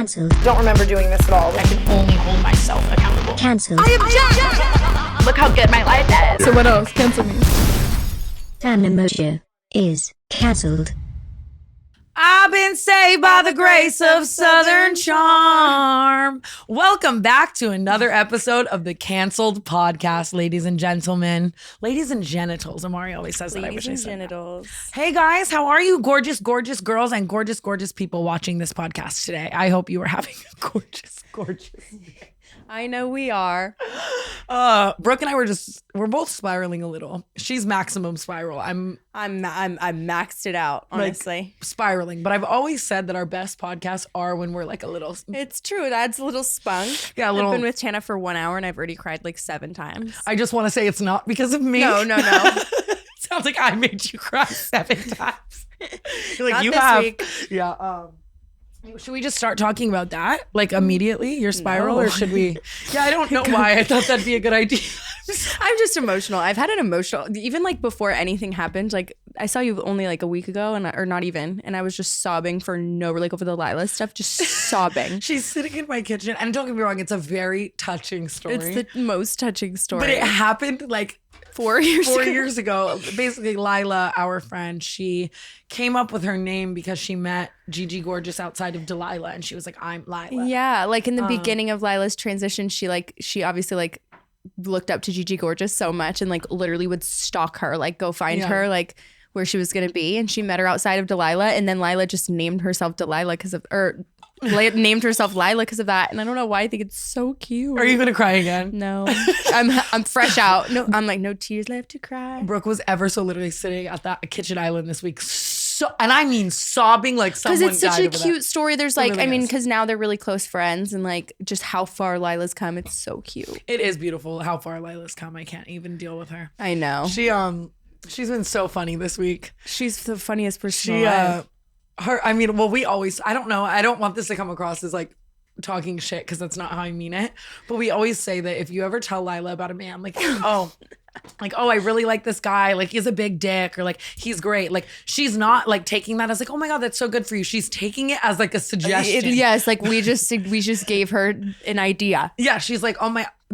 Cancelled. Don't remember doing this at all. I can only hold myself accountable. Cancelled. I object! Look how good my life is. So what else? Cancel me. Tana and Mongeau is cancelled. I've been saved by the grace of Southern charm. Welcome back to another episode of the Cancelled Podcast, ladies and gentlemen. Ladies and genitals. Amari always says that. I wish I said genitals. that. Hey guys, how are you? Gorgeous, gorgeous girls and gorgeous, gorgeous people watching this podcast today. I hope you are having a gorgeous, gorgeous day. I know we are. Brooke and I we're both spiraling a little. She's maximum spiral. I'm maxed it out, honestly. like, spiraling. But I've always said that our best podcasts are when we're like a little. It's true. It adds a little spunk. Yeah, a little. I've been with Tana for 1 hour and I've already cried like 7 times. I just want to say it's not because of me. No. Sounds like I made you cry 7 times. You're like, Not you this have. week. Yeah. Should we just start talking about that? Like immediately, your spiral? No. Or should we? Yeah, I don't know why I thought that'd be a good idea. I'm just emotional. I've had an emotional, even like before anything happened. Like I saw you only like a week ago or not even. And I was just sobbing for like over the Lila stuff, just sobbing. She's sitting in my kitchen. And don't get me wrong, it's a very touching story. It's the most touching story. But it happened like 4 years ago. 4 years ago. Basically, Lila, our friend, she came up with her name because she met Gigi Gorgeous outside of Delilah. And she was like, I'm Lila. Yeah. Like in the beginning of Lila's transition, she obviously like looked up to Gigi Gorgeous so much and like literally would stalk her, like go find her like where she was going to be. And she met her outside of Delilah. And then Lila just named herself Delilah named herself Lila because of that. And I don't know why. I think it's so cute. Are you going to cry again? No. I'm fresh out. No, I'm like, no tears left to cry. Brooke was ever so literally sitting at that kitchen island this week. And I mean sobbing like someone died. Because it's such a cute that. story. There's like, really because now they're really close friends and like just how far Lila's come. It's so cute. It is beautiful how far Lila's come. I can't even deal with her. I know. She's been so funny this week. She's the funniest person alive. I don't know. I don't want this to come across as like talking shit because that's not how I mean it. But we always say that if you ever tell Lila about a man, like, I really like this guy. Like, he's a big dick or like, he's great. Like, she's not like taking that as like, oh my God, that's so good for you. She's taking it as like a suggestion. Yes. Like we just gave her an idea. Yeah. She's like,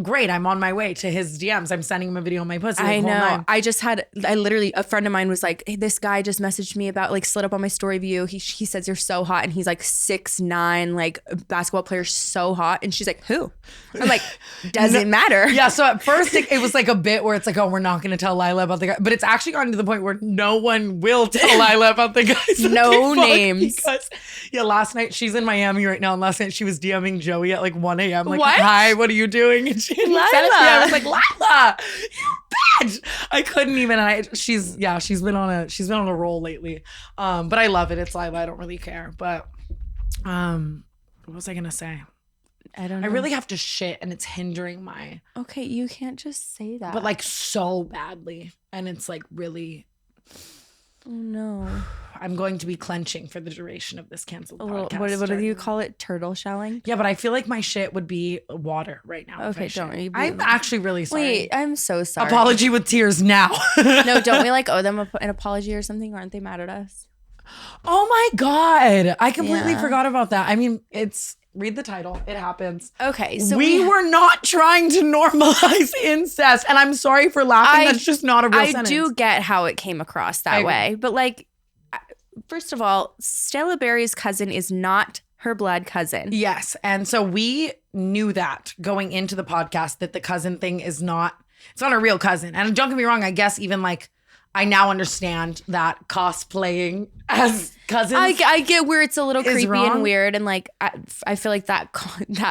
great, I'm on my way to his DMs. I'm sending him a video on my pussy. I know. I literally, a friend of mine was like, hey, this guy just messaged me about like slid up on my story view. He says you're so hot and he's like 6'9", like a basketball player, so hot. And she's like, who? I'm like, doesn't matter. Yeah. So at first it was like a bit where it's like, oh, we're not going to tell Lila about the guy. But it's actually gotten to the point where no one will tell Lila about the guys. No names. Because, last night she's in Miami right now. And last night she was DMing Joey at like 1 a.m. Like, what? Hi, what are you doing? And she Lila. I was like, Lila, you bitch. I couldn't even. And she's been on a roll lately. But I love it. It's Lila. I don't really care. But what was I gonna say? I don't know. I really have to shit and it's hindering my. Okay, you can't just say that. But like so badly, and it's like really. Oh no. I'm going to be clenching for the duration of this canceled podcast. What do you call it? Turtle shelling? Yeah, but I feel like my shit would be water right now. Okay, don't you? I'm actually really sorry. Wait, I'm so sorry. Apology with tears now. No, don't we like owe them an apology or something? Aren't they mad at us? Oh my God. I completely forgot about that. I mean, read the title. It happens. Okay, so we were not trying to normalize incest. And I'm sorry for laughing. That's just not a real sentence. I do get how it came across that way. But like, first of all, Stella Berry's cousin is not her blood cousin. Yes. And so we knew that going into the podcast that the cousin thing it's not a real cousin. And don't get me wrong, I guess even like I now understand that cosplaying as cousins. I get where it's a little creepy wrong. And weird, and like I feel like that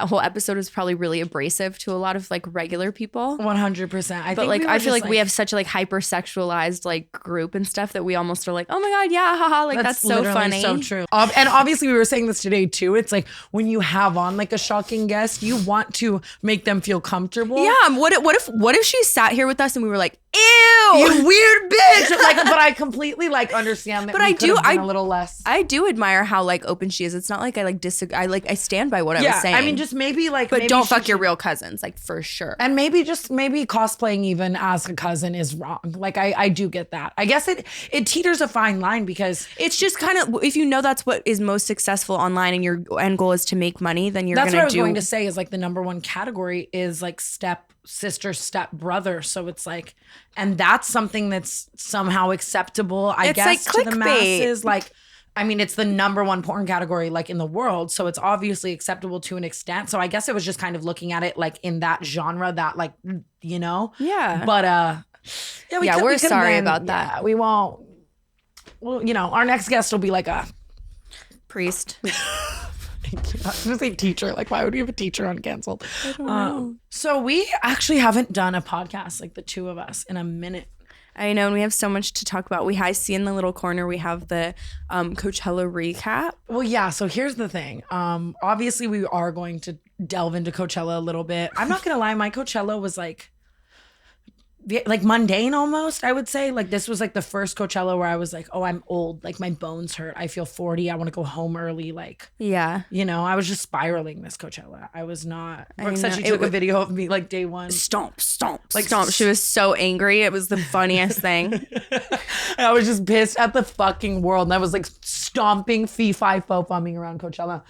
whole episode was probably really abrasive to a lot of like regular people. 100%. But like I feel like we have such a like hypersexualized like group and stuff that we almost are like, oh my God, yeah, haha, like that's so funny, so true. And obviously we were saying this today too. It's like when you have on like a shocking guest, you want to make them feel comfortable. Yeah. What if she sat here with us and we were like, ew, you weird bitch. Like, but I completely like understand that. But I do. A little less. Yes. I do admire how like open she is. It's not like I like disagree. I stand by what I was saying. I mean, just maybe like, but maybe don't she fuck your should- real cousins, like for sure. And maybe cosplaying even as a cousin is wrong. Like I do get that. I guess it teeters a fine line because It's just kind of, if you know that's what is most successful online and your end goal is to make money, then you're that's gonna what I was do. going to say is like the number one category is like step sister, step brother. So it's like, and that's something that's somehow acceptable, I It's guess, like to the clickbait. masses. Like, I mean, it's the number one porn category like in the world. So it's obviously acceptable to an extent. So I guess it was just kind of looking at it like in that genre that like, you know? Yeah. But we're sorry about that. Yeah, we won't. Well, you know, our next guest will be like a Priest. I was gonna say teacher. Like, why would we have a teacher on Canceled? I don't know. So we actually haven't done a podcast like the two of us in a minute. I know, and we have so much to talk about. I see in the little corner we have the Coachella recap. Well, yeah. So here's the thing. Obviously, we are going to delve into Coachella a little bit. I'm not gonna lie, my Coachella was like mundane almost, I would say. Like this was like the first Coachella where I was like, oh, I'm old. Like my bones hurt. I feel 40. I want to go home early. Like, Yeah. you know, I was just spiraling this Coachella. I was not. Brooke said know. she It took a was- video of me like day one. Stomp. Like, Stomp. She was so angry. It was the funniest thing. I was just pissed at the fucking world. And I was like stomping fee-fi fo-fumming around Coachella.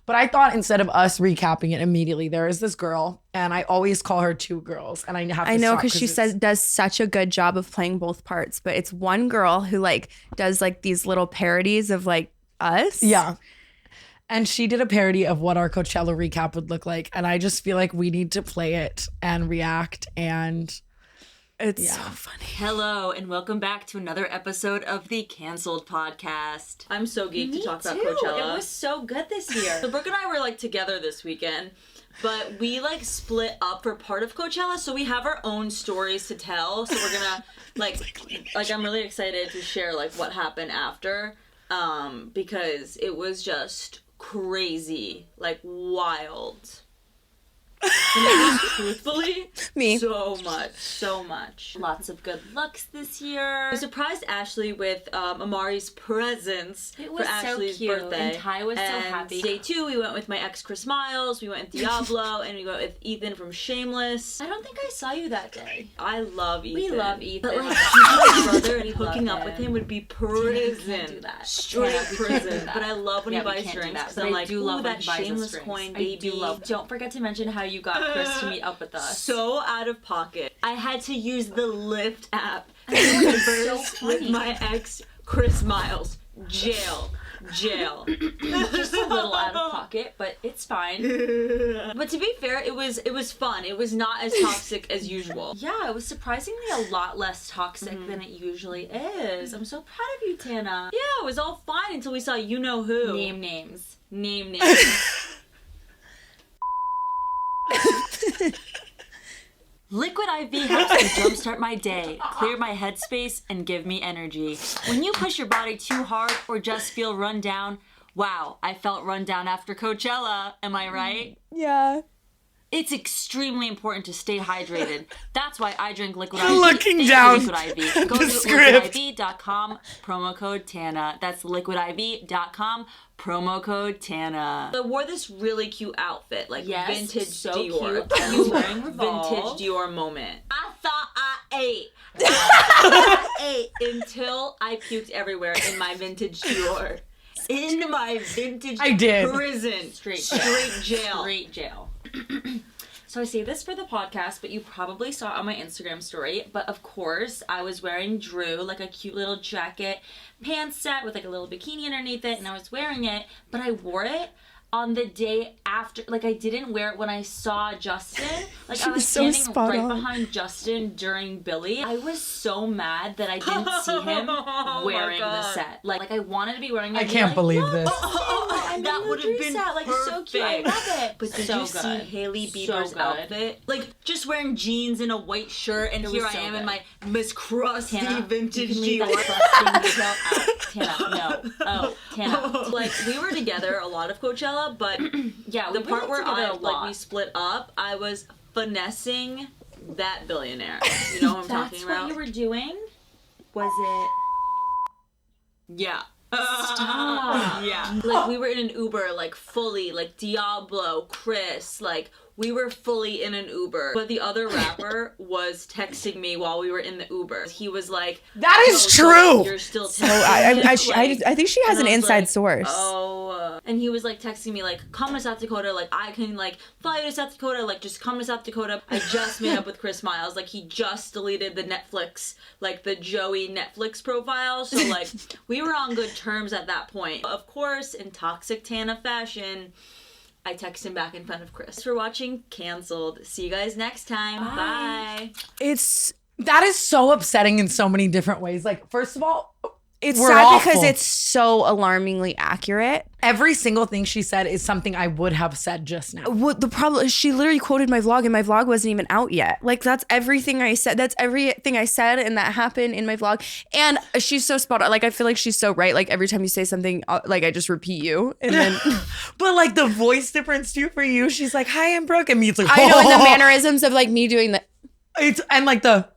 But I thought instead of us recapping it immediately, there is this girl, and I always call her two girls. And I have to I know, stop because she it's- does such a good job of playing both parts. But it's one girl who like does like these little parodies of like us. Yeah. And she did a parody of what our Coachella recap would look like. And I just feel like we need to play it and react. And It's so funny. Hello, and welcome back to another episode of the Cancelled Podcast. I'm so geeked to talk about Coachella. It was so good this year. So Brooke and I were like together this weekend, but we like split up for part of Coachella, so we have our own stories to tell. So we're gonna like I'm really excited to share like what happened after, because it was just crazy, like wild. Truthfully, Me. so much. Lots of good looks this year. I surprised Ashley with Amari's presents It for was so Ashley's cute, birthday. and Ty was so happy. Day 2, we went with my ex Chris Miles, we went with Diablo, and we went with Ethan from Shameless. I don't think I saw you that day. I love Ethan. We love Ethan. But like my brother and We hooking love up with him. him would be prison. can't do that. Straight Yeah, we can't do prison. that. But I love when Yeah, he we buys can't do drinks that, because but I'm I like, do ooh, love when that he buys us Shameless drinks. coin, I baby. do love. Don't forget to mention how you got Chris to meet up with us. So out of pocket. I had to use the Lyft app. so With funny. my ex, Chris Miles. Jail. Just a little out of pocket, but it's fine. But to be fair, it was fun. It was not as toxic as usual. Yeah, it was surprisingly a lot less toxic than it usually is. I'm so proud of you, Tana. Yeah, it was all fine until we saw you know who. Name names. Name names. Liquid IV helps me jumpstart my day, clear my headspace, and give me energy. When you push your body too hard or just feel run down, wow, I felt run down after Coachella, am I right? Yeah. It's extremely important to stay hydrated. That's why I drink Liquid IV. Looking Thank you, down Liquid IV. Go the to script. liquidiv.com, promo code TANA. That's liquidiv.com, promo code TANA. I wore this really cute outfit, like Yes, vintage so Dior. cute. I was wearing Revolve. Vintage Dior moment. I thought I ate. I ate until I puked everywhere in my vintage Dior. In my vintage I did. prison. Straight jail. Straight jail. So I say this for the podcast, but you probably saw it on my Instagram story. But of course, I was wearing Drew, like a cute little jacket, pants set with like a little bikini underneath it, and I was wearing it, but I wore it on the day after. Like, I didn't wear it when I saw Justin. Like, I was was so standing spot right on. behind Justin during Billy. I was so mad that I didn't see him wearing the God. set. Like I wanted to be wearing it. I and be can't like, believe "Look, this. That would have been set, like so cute. I perfect. love it. But did So you see good. Hailey So Bieber's good. outfit? Like, just wearing jeans and a white shirt, and It here I was so am in good. my Miss Crusty Tana, vintage you can leave Dior. that busting detail out. Tana, no. Oh, Tana. Like, we were together a lot of Coachella, but Yeah, the we part were where together I, a like, lot. we split up, I was finessing that billionaire. You know what I'm That's talking what about? you were doing? Was it? Yeah. Yeah. Like we were in an Uber, like fully, like Diablo, Chris, like we were fully in an Uber. But the other rapper was texting me while we were in the Uber. He was like, That is "So true. You're still texting me?" I think she has an And I was inside like, source. Oh. And he was like texting me like, come to South Dakota. Like I can like fly you to South Dakota. Like just come to South Dakota. I just made up with Chris Miles. Like he just deleted the Netflix, like the Joey Netflix profile. So like we were on good terms at that point. Of course, in toxic Tana fashion, I text him back in front of Chris. Thanks for watching Cancelled. See you guys next time. Bye. That is so upsetting in so many different ways. Like, first of all, It's we're sad awful. because it's so alarmingly accurate. Every single thing she said is something I would have said just now. What the problem is, she literally quoted my vlog, and my vlog wasn't even out yet. Like, that's everything I said. That's everything I said, and that happened in my vlog. And she's so spot on. Like, I feel like she's so right. Like, every time you say something, like, I just repeat you. And then But like the voice difference too for you, she's like, "Hi, I'm Brooke," and me, it's like, I know, and the mannerisms of like me doing the. It's and like the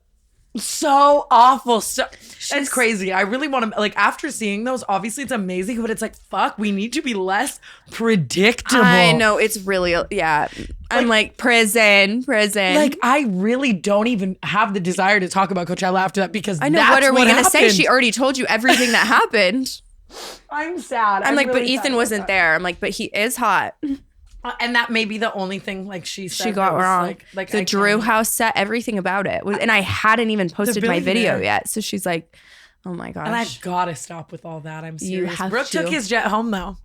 so awful. So it's crazy. I really want to like after seeing those. Obviously, it's amazing, but it's like fuck. We need to be less predictable. I know, it's really, yeah. I'm like prison. Like I really don't even have the desire to talk about Coachella after that because I know. That's What are we gonna say? happened. She already told you everything that happened. I'm sad. I'm like, really but sad Ethan about wasn't that. there. I'm like, but he is hot. And that may be the only thing like she said She got that was, wrong. Like The I Drew can't- house set, everything about it. And I hadn't even posted my Billy video Bear. yet. So she's like, oh my gosh. And I've got to stop with all that. I'm You serious. have Brooke to. took his jet home though.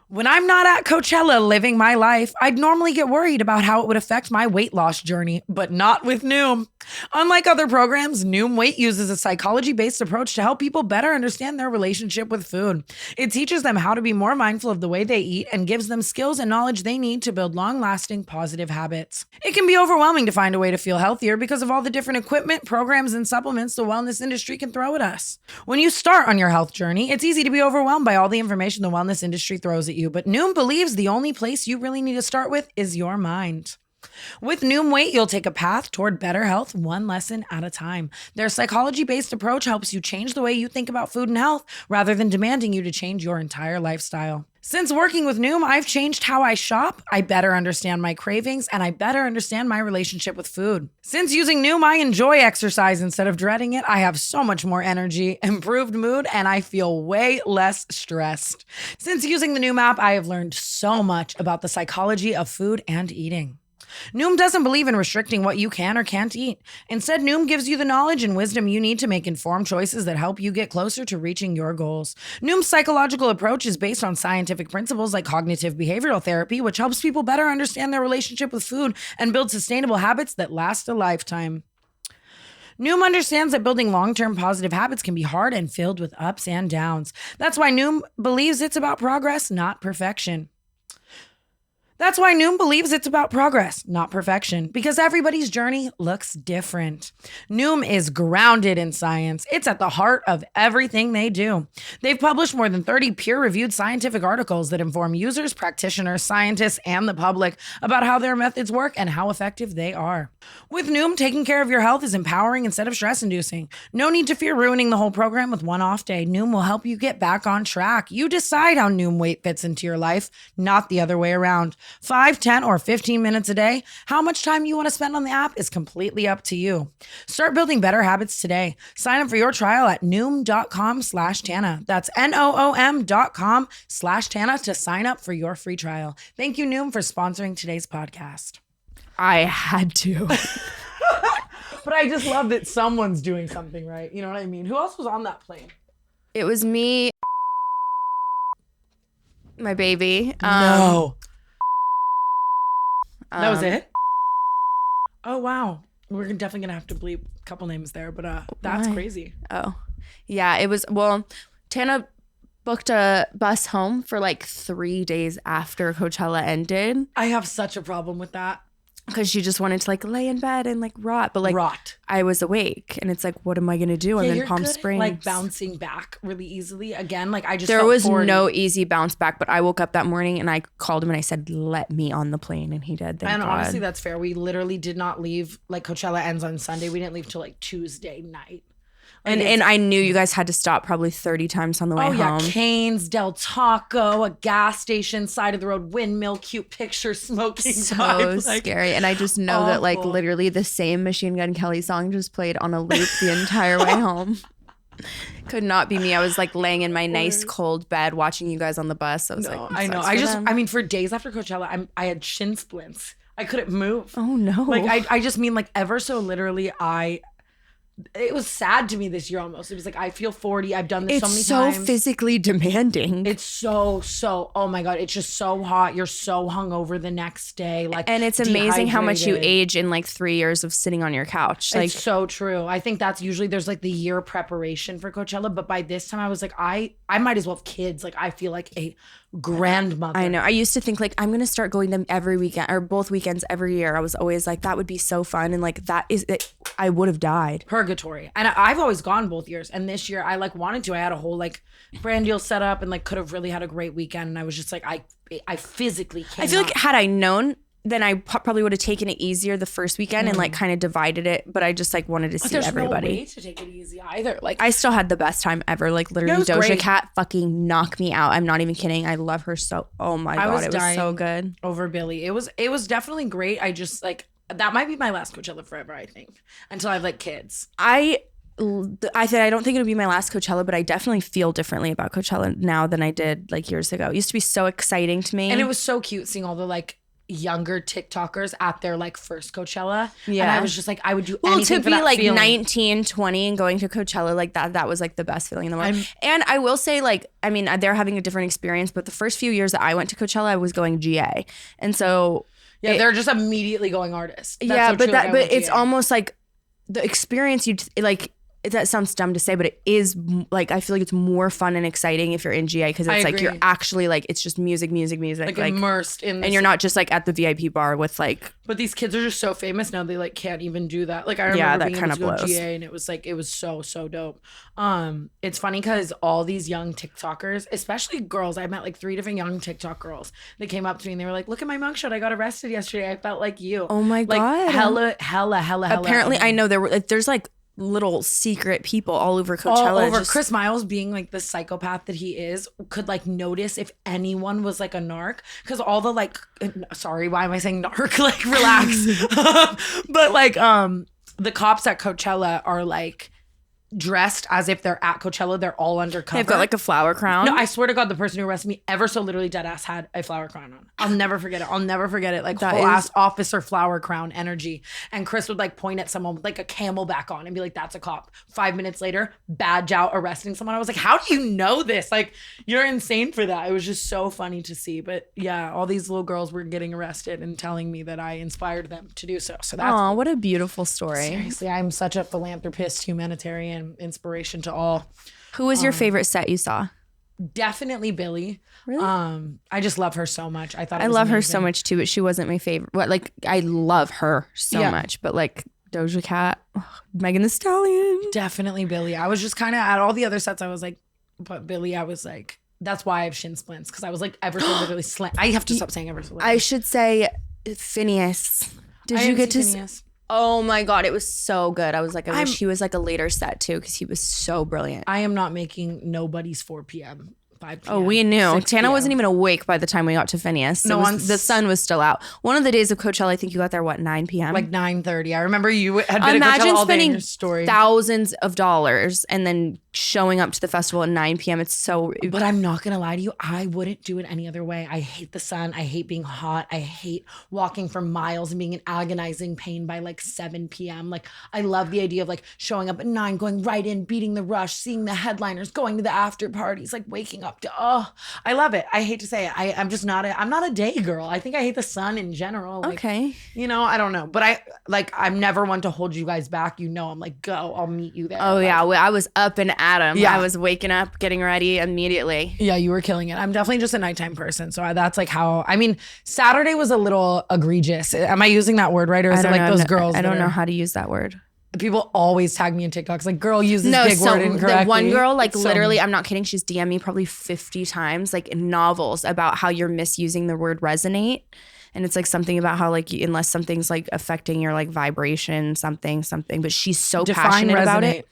When I'm not at Coachella living my life, I'd normally get worried about how it would affect my weight loss journey, but not with Noom. Unlike other programs, Noom Weight uses a psychology-based approach to help people better understand their relationship with food. It teaches them how to be more mindful of the way they eat and gives them skills and knowledge they need to build long-lasting positive habits. It can be overwhelming to find a way to feel healthier because of all the different equipment, programs, and supplements the wellness industry can throw at us. When you start on your health journey, it's easy to be overwhelmed by all the information the wellness industry throws at you, but Noom believes the only place you really need to start with is your mind. With Noom Weight, you'll take a path toward better health one lesson at a time. Their psychology-based approach helps you change the way you think about food and health rather than demanding you to change your entire lifestyle. Since working with Noom, I've changed how I shop, I better understand my cravings, and I better understand my relationship with food. Since using Noom, I enjoy exercise instead of dreading it. I have so much more energy, improved mood, and I feel way less stressed. Since using the Noom app, I have learned so much about the psychology of food and eating. Noom doesn't believe in restricting what you can or can't eat. Instead, Noom gives you the knowledge and wisdom you need to make informed choices that help you get closer to reaching your goals. Noom's psychological approach is based on scientific principles like cognitive behavioral therapy, which helps people better understand their relationship with food and build sustainable habits that last a lifetime. Noom understands that building long-term positive habits can be hard and filled with ups and downs. That's why Noom believes it's about progress, not perfection. That's why Noom believes it's about progress, not perfection, because everybody's journey looks different. Noom is grounded in science. It's at the heart of everything they do. They've published more than 30 peer-reviewed scientific articles that inform users, practitioners, scientists, and the public about how their methods work and how effective they are. With Noom, taking care of your health is empowering instead of stress-inducing. No need to fear ruining the whole program with one off day. Noom will help you get back on track. You decide how Noom Weight fits into your life, not the other way around. 5, 10, or 15 minutes a day, how much time you want to spend on the app is completely up to you. Start building better habits today. Sign up for your trial at Noom.com/Tana. That's NOOM.com/Tana to sign up for your free trial. Thank you, Noom, for sponsoring today's podcast. I had to. But I just love that someone's doing something right. You know what I mean? Who else was on that plane? It was me, my baby. No. That was it? Oh, wow. We're definitely going to have to bleep a couple names there, but that's Why? crazy. Oh, yeah. It was, well, Tana booked a bus home for like 3 days after Coachella ended I have such a problem with that. because she just wanted to like lay in bed and like rot. But like Rot. I was awake and it's like, what am I going to do? I'm Yeah, in you're Palm good at, Springs. like bouncing back really easily. Again, like I just There felt was 40. no easy bounce back, but I woke up that morning and I called him and I said, let me on the plane. And he did. Thank And God. honestly, that's fair. We literally did not leave. Like Coachella ends on Sunday. We didn't leave till like Tuesday night. And I knew you guys had to stop probably 30 times on the way home. Oh, yeah. Canes, Del Taco, a gas station, side of the road, windmill, cute picture, smoking So vibe. scary. And I just know that like literally the same Machine Gun Kelly song just played on a loop the entire way home. Could not be me. I was like laying in my nice cold bed watching you guys on the bus. I was like, I know. I mean, for days after Coachella, I had shin splints. I couldn't move. oh no. Like, I just mean like ever so literally, it was sad to me this year almost. It was like, I feel 40. I've done this so many times. It's so physically demanding. It's so, oh my God. It's just so hot. You're so hungover the next day. Like, and it's amazing how much you dehydrated. age in like 3 years of sitting on your couch. Like, It's so true. I think that's usually there's like the year preparation for Coachella. But by this time I was like, I might as well have kids. Like I feel like a grandmother. I know. I used to think like I'm gonna start going to them every weekend or both weekends every year. I was always like that would be so fun, and like that is it, I would have died. Purgatory. And I've always gone both years. And this year I like wanted to. I had a whole like brand deal set up and like could have really had a great weekend. And I was just like, I physically can't. I feel like had I known, then I probably would have taken it easier the first weekend and like kind of divided it. But I just like wanted to see there's everybody. no way to take it easy either. Like I still had the best time ever. Like literally, it was Doja great. Cat fucking knocked me out. I'm not even kidding. I love her so. Oh my god, it was so good. over Billy. It was definitely great. I just like that might be my last Coachella forever, I think, until I have like kids. I said I don't think it'll be my last Coachella, but I definitely feel differently about Coachella now than I did like years ago. It used to be so exciting to me. And it was so cute seeing all the like younger TikTokers at their like first Coachella. Yeah. And I was just like, I would do well, anything to for be that like feeling. 19, 20 and going to Coachella like that was like the best feeling in the world. And I will say like, I mean, they're having a different experience, but the first few years that I went to Coachella, I was going GA. And so Yeah, they're just immediately going artists. That's yeah, so but true, like, I went it's GA. almost like the experience like that sounds dumb to say, but it is like I feel like it's more fun and exciting if you're in GA because it's like you're actually like it's just music, like immersed in this. and you're not just like at the VIP bar with like. But these kids are just so famous now they like can't even do that. Like I remember Yeah, that being kind able of to go blows. GA and it was so dope. It's funny because all these young TikTokers, especially girls, I met like 3 different young TikTok girls. They came up to me and they were like, "Look at my mugshot. I got arrested yesterday. I felt like you." Oh my like, god! Hella. Apparently, I know there's like little secret people all over Coachella. All over. just- Chris Miles being like the psychopath that he is could like notice if anyone was like a narc because all the like sorry why am I saying narc like relax but like the cops at Coachella are like dressed as if they're at Coachella. They're all undercover. They've got like a flower crown. No, I swear to God, the person who arrested me ever so literally dead ass had a flower crown on. I'll never forget it. Like That whole is- ass officer flower crown energy. And Chris would like point at someone with like a camelback on and be like, "That's a cop." 5 minutes later, badge out, arresting someone. I was like, "How do you know this? Like, you're insane for that." It was just so funny to see. But yeah, all these little girls were getting arrested and telling me that I inspired them to do so. So that's Oh, what a beautiful story. seriously, I'm such a philanthropist, humanitarian, inspiration to all. Who was your favorite set you saw? Definitely Billy. Really? I just love her so much. I thought it I was love her so amazing. much too, but she wasn't my favorite. What like I love her so Yeah. much, but like Doja Cat, Megan Thee Stallion. Definitely Billy. I was just kind of at all the other sets. I was like, but Billy, I was like, that's why I have shin splints because I was like ever so literally I have to stop saying ever so literally. I should say Phineas. Did you get to? Phineas? Oh my god, it was so good. I was like, I wish he was like a later set too because he was so brilliant. I am not making nobody's 4 p.m. 5 p.m. Oh, we knew. 6 Tana p.m. wasn't even awake by the time we got to Phineas. No, The sun was still out. One of the days of Coachella, I think you got there, 9 p.m.? like 9:30. I remember you had been at Coachella Imagine all day in spending your story. thousands of dollars and then showing up to the festival at 9 p.m. It's so... But I'm not gonna lie to you, I wouldn't do it any other way. I hate the sun. I hate being hot. I hate walking for miles and being in agonizing pain by like 7 p.m. Like I love the idea of like showing up at 9, going right in, beating the rush, seeing the headliners, going to the after parties, like waking up to I love it. I hate to say it. I'm just not I'm not a day girl. I think I hate the sun in general. Like, Okay. you know, I don't know. But I'm never one to hold you guys back. You know, I'm like, go, I'll meet you there. Oh, Like, yeah. I was up and at 'em. Yeah. I was waking up, getting ready immediately. Yeah, you were killing it. I'm definitely just a nighttime person. So that's like how, I mean, Saturday was a little egregious. Am I using that word right? Or is it like those girls? I don't that know are- how to use that word. People always tag me in TikToks. Like, girl, use this big word incorrectly. the one girl, like It's so- literally, I'm not kidding, she's DM'd me probably 50 times, like in novels about how you're misusing the word resonate. And it's like something about how like unless something's like affecting your like vibration, something. But she's so Define passionate about resonate. it.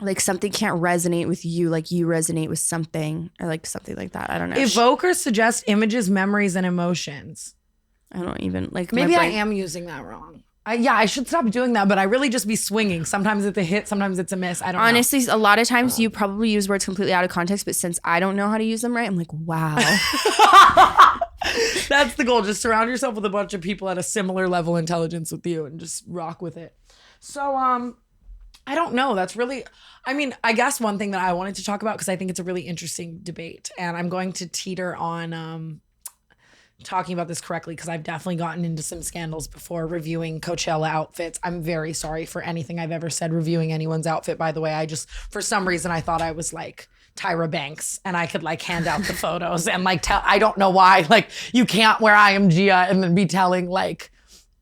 like something can't resonate with you like you resonate with something, or like something like that. I don't know. Evoke or suggest images, memories, and emotions. I don't even like. Maybe I am using that wrong. I should stop doing that, but I really just be swinging. Sometimes it's a hit, sometimes it's a miss. I don't know. Honestly, a lot of times you probably use words completely out of context, but since I don't know how to use them right, I'm like, wow. That's the goal. Just surround yourself with a bunch of people at a similar level of intelligence with you and just rock with it. So, I don't know. That's really, I mean, I guess one thing that I wanted to talk about, because I think it's a really interesting debate, and I'm going to teeter on talking about this correctly, because I've definitely gotten into some scandals before reviewing Coachella outfits. I'm very sorry for anything I've ever said reviewing anyone's outfit, by the way. I just, for some reason, I thought I was like Tyra Banks and I could like hand out the photos and like tell, I don't know why, like you can't wear I am Gia and then be telling like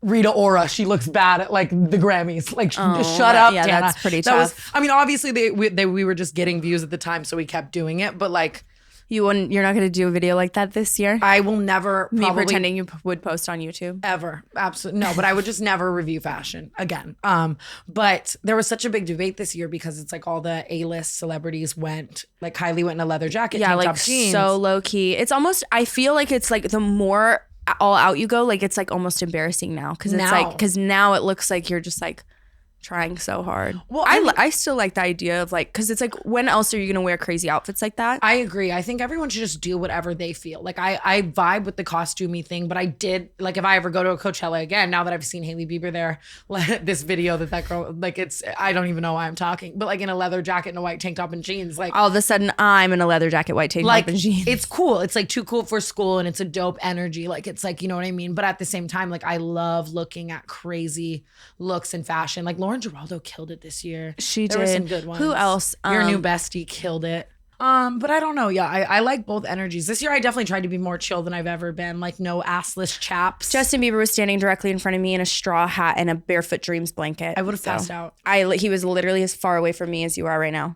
Rita Ora she looks bad at like the Grammys. Like shut up, yeah, Tana. that's pretty tough. I mean, obviously we were just getting views at the time, so we kept doing it, but like, You're not going to do a video like that this year? I will never Me pretending you would post on YouTube? Ever. Absolutely. No, but I would just never review fashion again. But there was such a big debate this year because it's like all the A-list celebrities went, like Kylie went in a leather jacket, Yeah, tank like top, jeans. so low key. It's almost, I feel like it's like the more all out you go, like it's like almost embarrassing now. Cause it's like, because now it looks like you're just like trying so hard. Well, I still like the idea of like, because it's like, when else are you gonna wear crazy outfits like that? I agree. I think everyone should just do whatever they feel. Like I vibe with the costumey thing, but I did, like if I ever go to a Coachella again, now that I've seen Hailey Bieber there, like this video that girl, like it's, I don't even know why I'm talking, but like in a leather jacket and a white tank top and jeans, like all of a sudden I'm in a leather jacket, white tank top and jeans. It's cool. It's like too cool for school and it's a dope energy. Like it's like, you know what I mean? But at the same time, like I love looking at crazy looks in fashion. Like Lauren Geraldo killed it this year. There were some good ones. Who else? Your new bestie killed it. But I don't know. Yeah, I like both energies. This year I definitely tried to be more chill than I've ever been. Like no assless chaps. Justin Bieber was standing directly in front of me in a straw hat and a Barefoot Dreams blanket. I would have passed out. He was literally as far away from me as you are right now.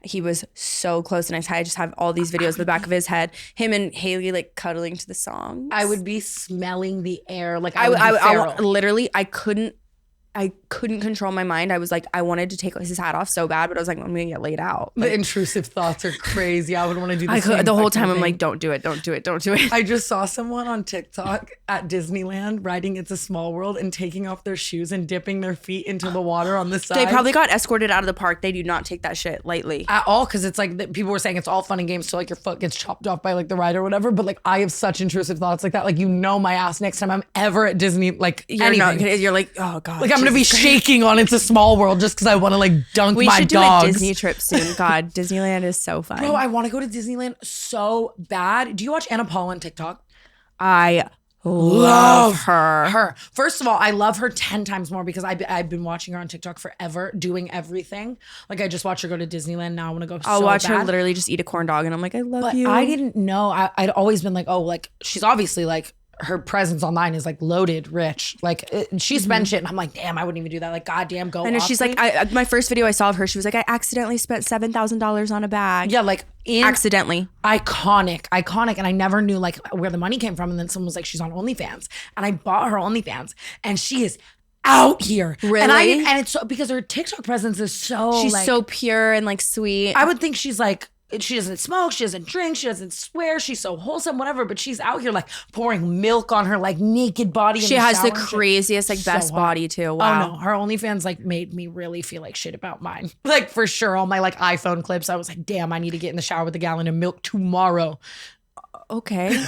He was so close, and I just have all these videos in the back of his head. Him and Hailey like cuddling to the song. I would be smelling the air. Like I literally, I couldn't control my mind. I was like, I wanted to take his hat off so bad, but I was like, I'm gonna get laid out. The intrusive thoughts are crazy. I would want to do the whole time. I'm like, don't do it. I just saw someone on TikTok at Disneyland writing "It's a Small World" and taking off their shoes and dipping their feet into the water on the side. They probably got escorted out of the park. They do not take that shit lightly at all, because it's like people were saying it's all fun and games till like your foot gets chopped off by like the ride or whatever. But like I have such intrusive thoughts like that. Like my ass next time I'm ever at Disney, like you're like, oh god, like I'm gonna be shaking on "It's a Small World" just because I want to like dunk my dogs. We should do a Disney trip soon. God, Disneyland is so fun. Bro, I want to go to Disneyland so bad. Do you watch Anna Paul on TikTok? I love her. First of all, I love her 10 times more because I've been watching her on TikTok forever, doing everything. Like I just watched her go to Disneyland. Now I want to go I'll watch her literally just eat a corn dog and I'm like, I love you. I didn't know. I'd always been like, oh, like she's obviously like, her presence online is like loaded rich. Like she spends shit and I'm like, damn, I wouldn't even do that. Like, goddamn, go. And she's like, my first video I saw of her, she was like, I accidentally spent $7,000 on a bag. Yeah, like accidentally. Iconic. And I never knew like where the money came from. And then someone was like, she's on OnlyFans. And I bought her OnlyFans and she is out here. Really? And it's so, because her TikTok presence is so she's like, so pure and like sweet. I would think she's like, she doesn't smoke, she doesn't drink, she doesn't swear, she's so wholesome, whatever, but she's out here like pouring milk on her like naked body. She has the craziest, like best body too. Wow. Oh no, her OnlyFans like made me really feel like shit about mine. Like for sure, all my like iPhone clips, I was like, damn, I need to get in the shower with a gallon of milk tomorrow. Okay.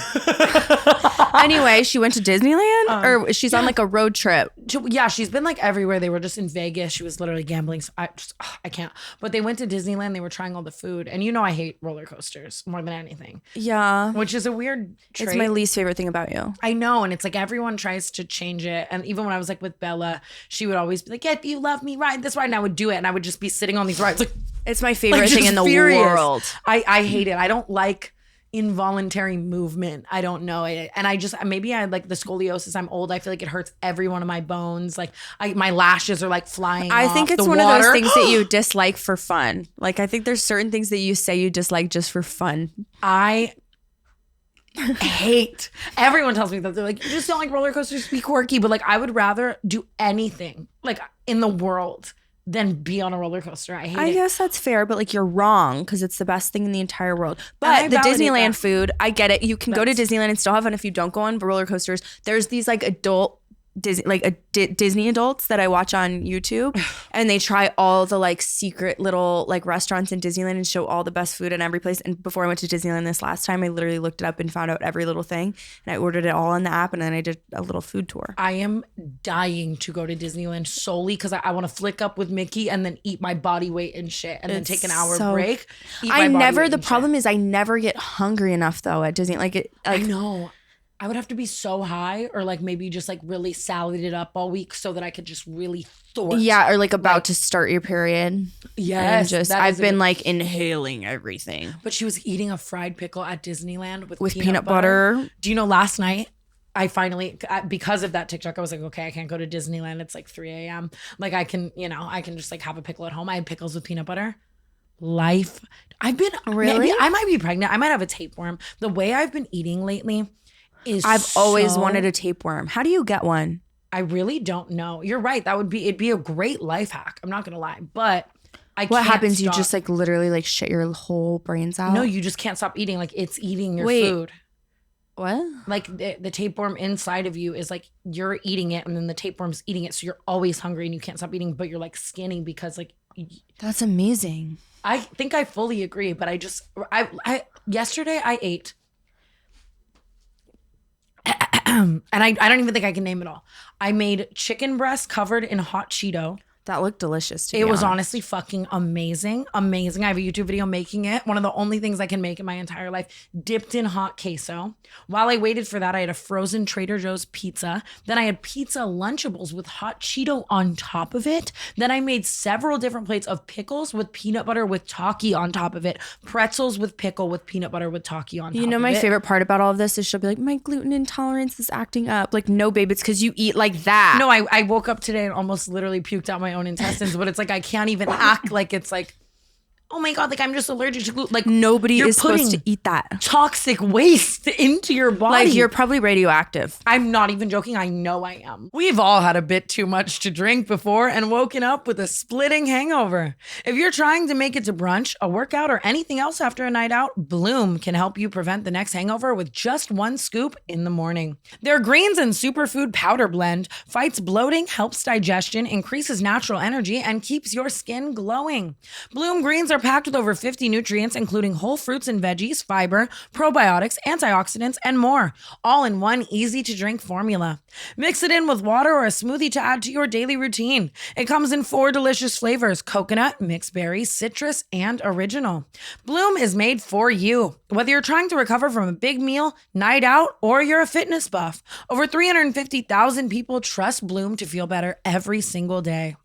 Anyway, she went to Disneyland or she's on like a road trip. Yeah, she's been like everywhere. They were just in Vegas. She was literally gambling. So I can't. But they went to Disneyland. They were trying all the food. And you know I hate roller coasters more than anything. Yeah. Which is a weird trait. It's my least favorite thing about you. I know. And it's like everyone tries to change it. And even when I was like with Bella, she would always be like, if you love me, ride this ride. And I would do it. And I would just be sitting on these rides like, it's my favorite thing in the world. I hate it. I don't like involuntary movement. I don't know. And I just, maybe I like the scoliosis. I'm old. I feel like it hurts every one of my bones. Like my lashes are like flying I off think it's the one water. of those things that you dislike for fun. Like I think there's certain things that you say you dislike just for fun. I hate. Everyone tells me that. They're like, you just don't like roller coasters, be quirky. But like I would rather do anything like in the world than be on a roller coaster. I hate I it. guess that's fair, but like you're wrong because it's the best thing in the entire world. I But the validate Disneyland that. food, I get it. You can go to Disneyland and still have fun if you don't go on roller coasters. There's these like adult Disney adults that I watch on YouTube, and they try all the like secret little like restaurants in Disneyland and show all the best food in every place. And before I went to Disneyland this last time, I literally looked it up and found out every little thing, and I ordered it all on the app, and then I did a little food tour. I am dying to go to Disneyland solely because I want to flick up with Mickey and then eat my body weight and shit, and then take an hour break. The problem is I never get hungry enough though at Disney. I know. I would have to be so high, or like maybe just like really salad it up all week so that I could just really thort. Yeah, or like about to start your period. Yes. I've been like inhaling everything. But she was eating a fried pickle at Disneyland with peanut butter. Do you know last night? I finally, because of that TikTok, I was like, okay, I can't go to Disneyland. It's like 3 a.m. Like I can just like have a pickle at home. I had pickles with peanut butter. Life. I've been really. Maybe I might be pregnant. I might have a tapeworm. The way I've been eating lately. I've always wanted a tapeworm. How do you get one? I really don't know. You're right. It'd be a great life hack. I'm not gonna lie. But what happens? Stop. You just like literally like shit your whole brains out? No, you just can't stop eating. Like it's eating your food. What? Like the tapeworm inside of you is like you're eating it and then the tapeworm's eating it. So you're always hungry and you can't stop eating, but you're like skinny because like. That's amazing. I think I fully agree, but yesterday I ate. And I don't even think I can name it all. I made chicken breast covered in hot Cheeto. That looked delicious to me. It was honestly fucking amazing. Amazing. I have a YouTube video making it. One of the only things I can make in my entire life. Dipped in hot queso. While I waited for that, I had a frozen Trader Joe's pizza. Then I had pizza Lunchables with hot Cheeto on top of it. Then I made several different plates of pickles with peanut butter with Taki on top of it. Pretzels with pickle with peanut butter with Taki on top of it. You know my favorite part about all of this is she'll be like, my gluten intolerance is acting up. Like, no, babe, it's because you eat like that. No, I woke up today and almost literally puked out my own intestines, but it's like I can't even act like it's like, oh my God, like I'm just allergic to gluten. Like nobody is supposed to eat that. Toxic waste into your body. Like you're probably radioactive. I'm not even joking. I know I am. We've all had a bit too much to drink before and woken up with a splitting hangover. If you're trying to make it to brunch, a workout, or anything else after a night out, Bloom can help you prevent the next hangover with just one scoop in the morning. Their greens and superfood powder blend fights bloating, helps digestion, increases natural energy, and keeps your skin glowing. Bloom greens are packed with over 50 nutrients, including whole fruits and veggies, fiber, probiotics, antioxidants, and more, all in one easy-to-drink formula. Mix it in with water or a smoothie to add to your daily routine. It comes in 4 delicious flavors: coconut, mixed berry, citrus, and original. Bloom is made for you. Whether you're trying to recover from a big meal, night out, or you're a fitness buff, over 350,000 people trust Bloom to feel better every single day.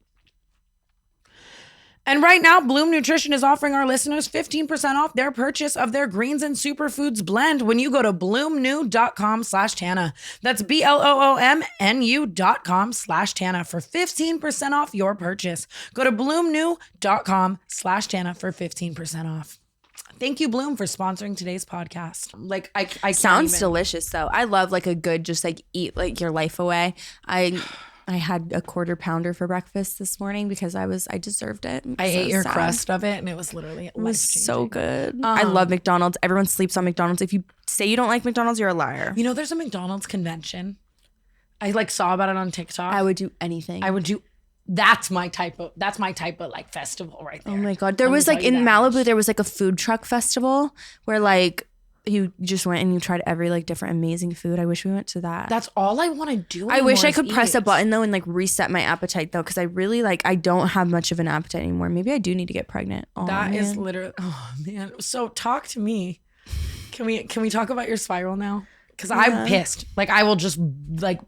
And right now, Bloom Nutrition is offering our listeners 15% off their purchase of their greens and superfoods blend when you go to bloomnu.com/Tana. That's BLOOMNU.com/Tana for 15% off your purchase. Go to bloomnu.com/Tana for 15% off. Thank you, Bloom, for sponsoring today's podcast. Like, I sounds delicious though. I love like a good, just like eat like your life away. I had a quarter pounder for breakfast this morning because I deserved it. I ate your crust of it and it was literally so good. I love McDonald's. Everyone sleeps on McDonald's. If you say you don't like McDonald's, you're a liar. You know, there's a McDonald's convention. I like saw about it on TikTok. I would do anything. That's my type of like festival right there. Oh my God. There was like in Malibu, there was like a food truck festival where like you just went and you tried every like different amazing food. I wish we went to that. That's all I want to do. I wish I could press a button though and like reset my appetite though, because I really like I don't have much of an appetite anymore. Maybe I do need to get pregnant. That is literally. Oh man. So talk to me. Can we talk about your spiral now? Because I'm pissed. Like I will just like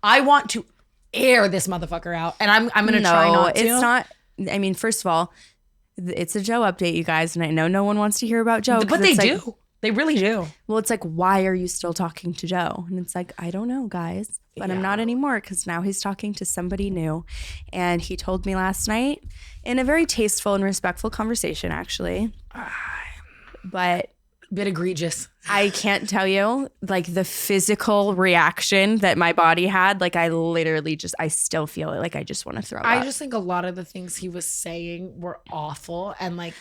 I want to air this motherfucker out, and I'm gonna try not to. It's not. I mean, first of all, it's a Joe update, you guys, and I know no one wants to hear about Joe, but they do. Like, they really do. Well, it's like, why are you still talking to Joe? And it's like, I don't know, guys, but I'm not anymore because now he's talking to somebody new. And he told me last night in a very tasteful and respectful conversation, actually. But bit egregious. I can't tell you, like, the physical reaction that my body had. Like, I literally I still feel it. Like, I just want to throw up. I just think a lot of the things he was saying were awful. And like,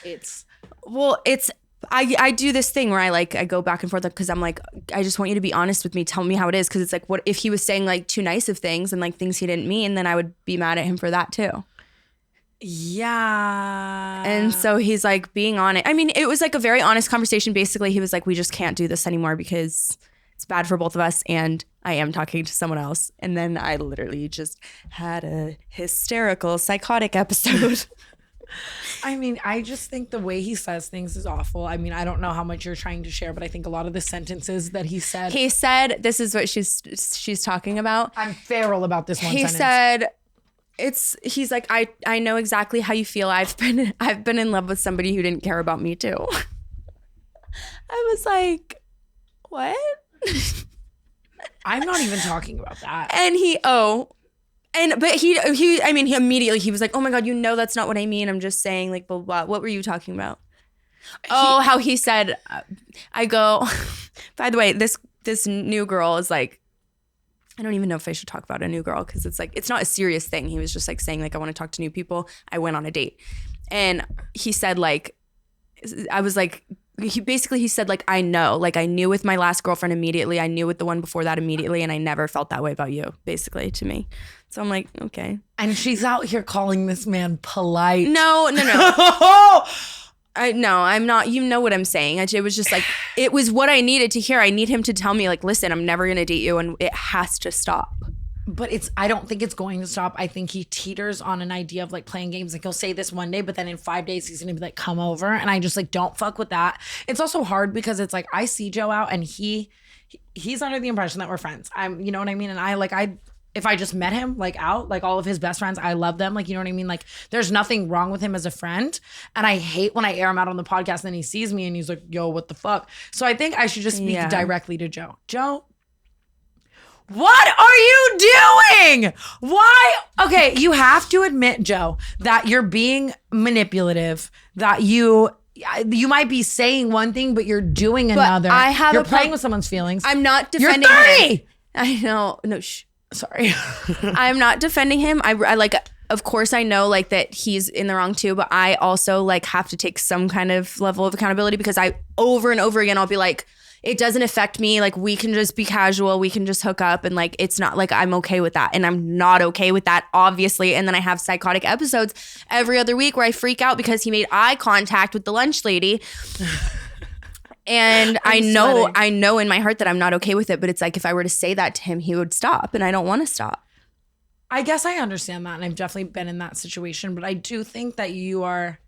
I do this thing where I go back and forth because I'm like, I just want you to be honest with me. Tell me how it is. Because it's like, what if he was saying like too nice of things and like things he didn't mean, then I would be mad at him for that too. Yeah. And so he's like being honest. I mean, it was like a very honest conversation. Basically, he was like, we just can't do this anymore because it's bad for both of us. And I am talking to someone else. And then I literally just had a hysterical, psychotic episode. I mean, I just think the way he says things is awful. I mean, I don't know how much you're trying to share, but I think a lot of the sentences that he said. He said, this is what she's talking about. I'm feral about this one sentence. He said, he's like, I know exactly how you feel. I've been in love with somebody who didn't care about me too. I was like, what? I'm not even talking about that. And he immediately, he was like, oh my God, you know, that's not what I mean. I'm just saying like, blah, blah. What were you talking about? How he said, I go, by the way, this new girl is like, I don't even know if I should talk about a new girl because it's like, it's not a serious thing. He was just like saying like, I want to talk to new people. I went on a date. And he said like, I was like, he said like, I know, like I knew with my last girlfriend immediately. I knew with the one before that immediately. And I never felt that way about you, basically, to me. So I'm like, okay. And she's out here calling this man polite. No. I'm not. You know what I'm saying. It was just like, it was what I needed to hear. I need him to tell me like, listen, I'm never going to date you and it has to stop. But I don't think it's going to stop. I think he teeters on an idea of like playing games. Like he'll say this one day, but then in 5 days he's going to be like, come over. And I just like, don't fuck with that. It's also hard because it's like, I see Joe out and he's under the impression that we're friends. You know what I mean? And if I just met him like out, like all of his best friends, I love them. Like, you know what I mean? Like there's nothing wrong with him as a friend. And I hate when I air him out on the podcast and then he sees me and he's like, yo, what the fuck? So I think I should just speak directly to Joe. Joe, what are you doing? Why? Okay, you have to admit, Joe, that you're being manipulative, that you might be saying one thing, but you're doing another. You're playing with someone's feelings. I'm not defending You're 30! him. I know. No, Sorry. I'm not defending him. I like, of course I know like that he's in the wrong too, but I also like have to take some kind of level of accountability because I over and over again, I'll be like, it doesn't affect me. Like we can just be casual. We can just hook up. And like, it's not like I'm okay with that. And I'm not okay with that, obviously. And then I have psychotic episodes every other week where I freak out because he made eye contact with the lunch lady. And I know in my heart that I'm not okay with it, but it's like if I were to say that to him, he would stop, and I don't want to stop. I guess I understand that, and I've definitely been in that situation, but I do think that you're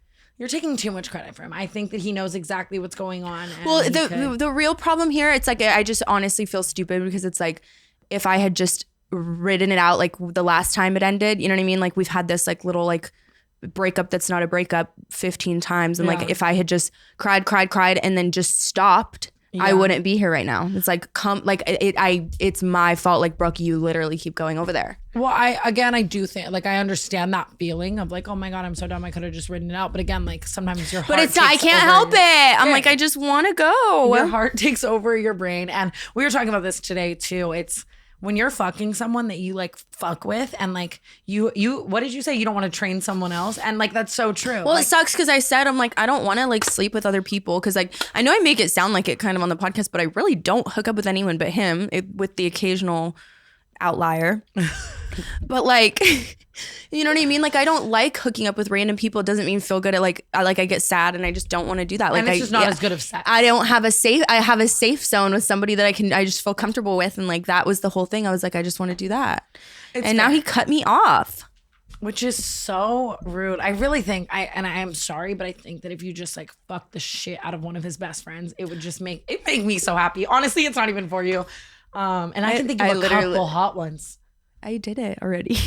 taking too much credit for him. I think that he knows exactly what's going on. Well, the real problem here, it's like I just honestly feel stupid because it's like if I had just written it out like the last time it ended, you know what I mean? Like we've had this like little like breakup that's not a breakup 15 times. And like if I had just cried and then just stopped, I wouldn't be here right now. It's like it's my fault. Like Brooke, you literally keep going over there. Well, I do think like I understand that feeling of like, oh my God, I'm so dumb. I could have just written it out. But again, like sometimes your heart. But it's not, I can't help it. I'm like, I just want to go. Your heart takes over your brain. And we were talking about this today too. It's when you're fucking someone that you like fuck with and like you what did you say? You don't want to train someone else? And like that's so true. Well, like, it sucks because I said I'm like I don't want to like sleep with other people because like I know I make it sound like it kind of on the podcast, but I really don't hook up with anyone but him with the occasional outlier. But like you know what I mean? Like I don't like hooking up with random people. It doesn't mean feel good at like I get sad and I just don't want to do that. Like and it's just not as good of sex. I have a safe zone with somebody that I just feel comfortable with, and like that was the whole thing. I was like, I just want to do that. Now he cut me off. Which is so rude. I really think I am sorry, but I think that if you just like fuck the shit out of one of his best friends, it would just make me so happy. Honestly, it's not even for you. And I can think of a couple hot ones. I did it already.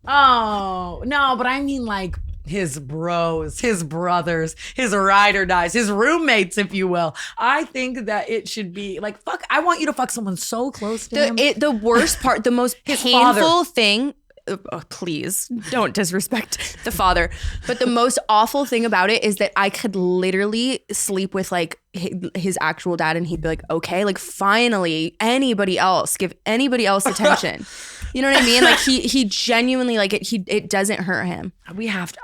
Oh, no, but I mean like his bros, his brothers, his ride or dies, his roommates, if you will. I think that it should be like, fuck, I want you to fuck someone so close to him. The worst part, the most painful thing please don't disrespect the father. But the most awful thing about it is that I could literally sleep with like his actual dad and he'd be like, okay, like finally give anybody else attention. You know what I mean? Like he genuinely like it doesn't hurt him. We have to.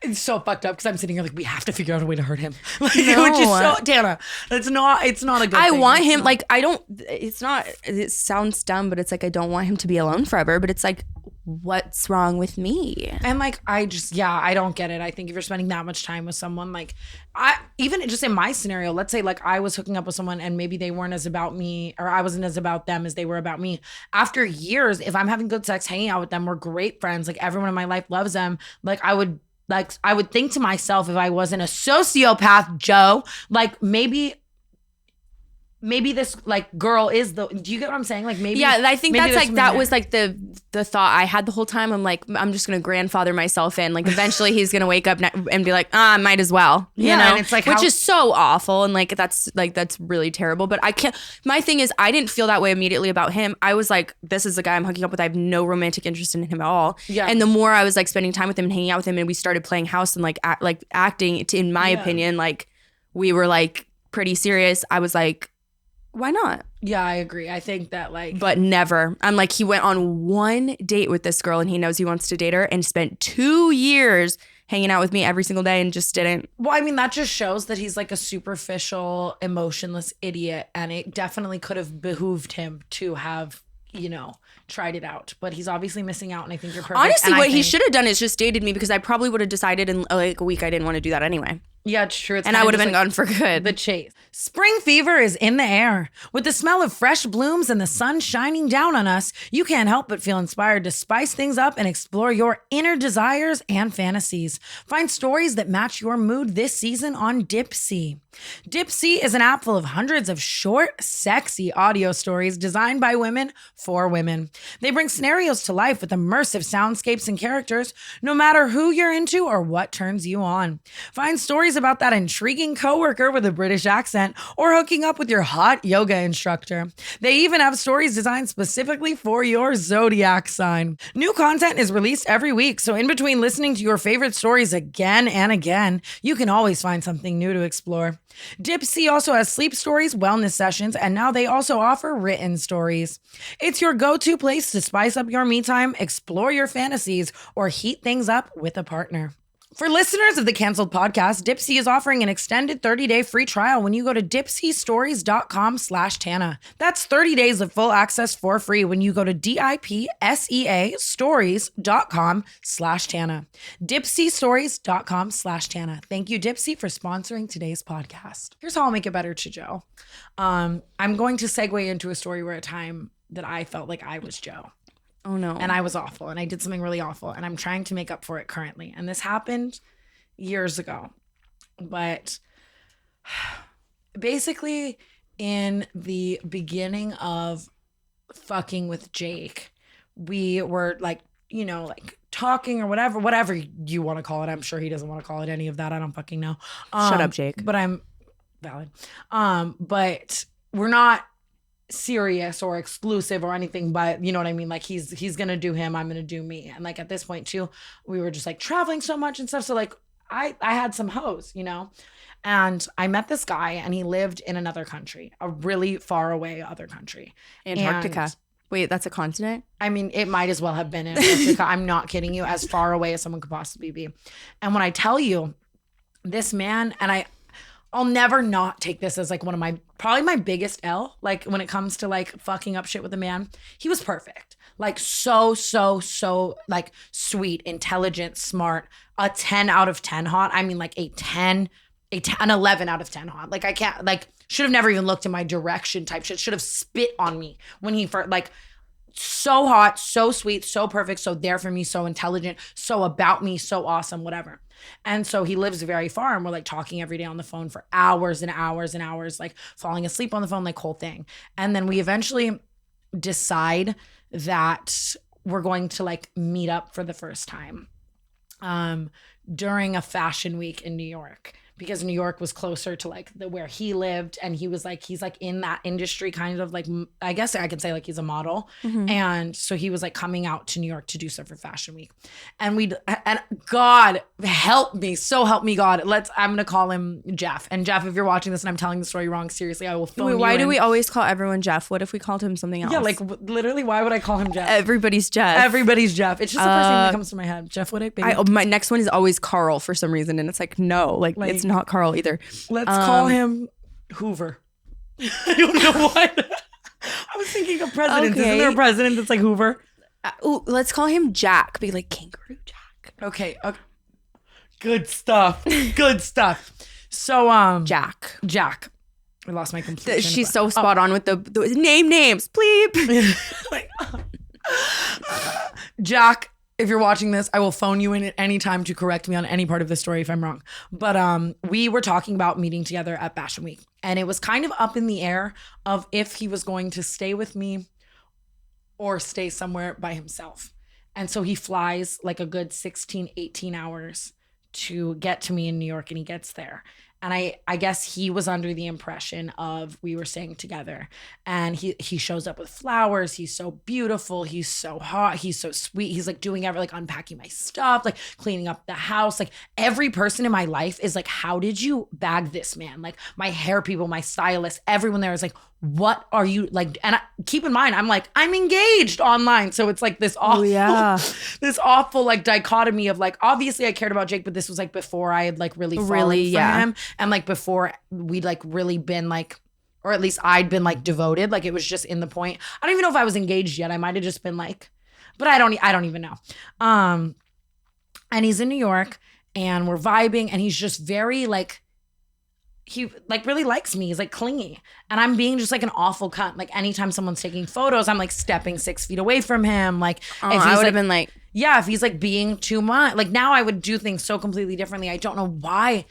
It's so fucked up because I'm sitting here like we have to figure out a way to hurt him. Like, No. which is so Tana. It's not a good I thing. want It's him not. like I don't. It's not. It sounds dumb, but it's like I don't want him to be alone forever. But it's like, what's wrong with me? And like I don't get it. I think if you're spending that much time with someone, like I even just in my scenario, let's say like I was hooking up with someone and maybe they weren't as about me or I wasn't as about them as they were about me. After years, if I'm having good sex, hanging out with them, we're great friends. Like everyone in my life loves them. Like I would think to myself if I wasn't a sociopath, Joe, like maybe this like girl is do you get what I'm saying? Like maybe I think that's like that woman- was like the thought I had the whole time. I'm like, I'm just gonna grandfather myself in. Like eventually he's gonna wake up and be like, I might as well. You Yeah, know? and it's like which how- is so awful and like that's really terrible. But I can't. My thing is, I didn't feel that way immediately about him. I was like, this is the guy I'm hooking up with. I have no romantic interest in him at all. Yeah. And the more I was like spending time with him and hanging out with him, and we started playing house and like acting. In my opinion, like we were like pretty serious. I was like, why not? Yeah, I agree. I think that like But never. I'm like, he went on one date with this girl and he knows he wants to date her and spent 2 years hanging out with me every single day and just didn't. well, I mean, that just shows that he's like a superficial, emotionless idiot. And it definitely could have behooved him to have, tried it out. But he's obviously missing out. And I think you're perfect. Honestly, And I what he think- should have done is just dated me because I probably would have decided in like a week I didn't want to do that anyway. Yeah, it's true. It's And I kinda would have just been like gone for good. the chase. Spring fever is in the air. With the smell of fresh blooms and the sun shining down on us, you can't help but feel inspired to spice things up and explore your inner desires and fantasies. Find stories that match your mood this season on Dipsea. Dipsea is an app full of hundreds of short, sexy audio stories designed by women for women. They bring scenarios to life with immersive soundscapes and characters, no matter who you're into or what turns you on. Find stories about that intriguing coworker with a British accent or hooking up with your hot yoga instructor. They even have stories designed specifically for your zodiac sign. New content is released every week, so in between listening to your favorite stories again and again, you can always find something new to explore. Dipsea also has sleep stories, wellness sessions, and now they also offer written stories. It's your go-to place to spice up your me time, explore your fantasies, or heat things up with a partner. For listeners of the Cancelled Podcast, Dipsea is offering an extended 30-day free trial when you go to dipseastories.com/Tana. That's 30 days of full access for free when you go to dipseastories.com/Tana. dipseastories.com/Tana. Thank you, Dipsea, for sponsoring today's podcast. Here's how I'll make it better to Joe. I'm going to segue into a story where a time that I felt like I was Joe. Oh no. And I was awful and I did something really awful and I'm trying to make up for it currently. And this happened years ago. But basically in the beginning of fucking with Jake, we were like, talking or whatever you want to call it. I'm sure he doesn't want to call it any of that. I don't fucking know. Shut up, Jake. But I'm valid. But we're not serious or exclusive or anything, but you know what I mean? Like he's gonna do him, I'm gonna do me. And like at this point too, we were just like traveling so much and stuff. So like I had some hoes, and I met this guy and he lived in another country, a really far away other country. Antarctica. And, Wait, that's a continent? I mean, it might as well have been Antarctica. I'm not kidding you, as far away as someone could possibly be. And when I tell you this man, and I'll never not take this as like one of probably my biggest L, like when it comes to like fucking up shit with a man. He was perfect. Like so like sweet, intelligent, smart, a 10 out of 10 hot. I mean like an 11 out of 10 hot. Like I can't, like should have never even looked in my direction type shit. Should have spit on me when he first, like so hot, so sweet, so perfect, so there for me, so intelligent, so about me, so awesome, whatever. And so he lives very far and we're like talking every day on the phone for hours and hours and hours, like falling asleep on the phone, like whole thing. And then we eventually decide that we're going to like meet up for the first time during a fashion week in New York. because New York was closer to like where he lived, and he's like in that industry kind of like, I guess I could say like he's a model. And so he was like coming out to New York to do stuff for Fashion Week. And God help me, so help me God. I'm gonna call him Jeff. And Jeff, if you're watching this and I'm telling the story wrong, seriously, I will phone you. Why do we always call everyone Jeff? What if we called him something else? Yeah, like literally, why would I call him Jeff? Everybody's Jeff. Everybody's Jeff. It's just the first thing that comes to my head. Jeff Woodick, baby. My next one is always Carl for some reason, and it's like no, like it's not Carl either. Let's call him Hoover. I don't know why. I was thinking of presidents. Okay. Isn't there a president that's like Hoover? Let's call him Jack. Be like Kangaroo Jack. Okay. Good stuff. Good stuff. So Jack. I lost my complete. She's so spot on with the names, please. Jack, if you're watching this, I will phone you in at any time to correct me on any part of the story if I'm wrong. But we were talking about meeting together at Fashion Week, and it was kind of up in the air of if he was going to stay with me or stay somewhere by himself. And so he flies like a good 16, 18 hours to get to me in New York, and he gets there. And I guess he was under the impression of we were staying together. And he shows up with flowers. He's so beautiful. He's so hot. He's so sweet. He's like doing like unpacking my stuff, like cleaning up the house. Like every person in my life is like, how did you bag this man? Like my hair people, my stylist, everyone there is like, what are you like? And keep in mind, I'm like, I'm engaged online. So it's like this awful, this awful like dichotomy of like, obviously I cared about Jake, but this was like before I had like really fallen for him. And like before we'd like really been like, or at least I'd been like devoted. Like it was just in the point. I don't even know if I was engaged yet. I might've just been like, but I don't even know. And he's in New York and we're vibing, and he's just very like, he like really likes me. He's like clingy, and I'm being just like an awful cunt. Like anytime someone's taking photos, I'm like stepping 6 feet away from him. Like if I would have been like, yeah, if he's like being too much, like now I would do things so completely differently. I don't know why.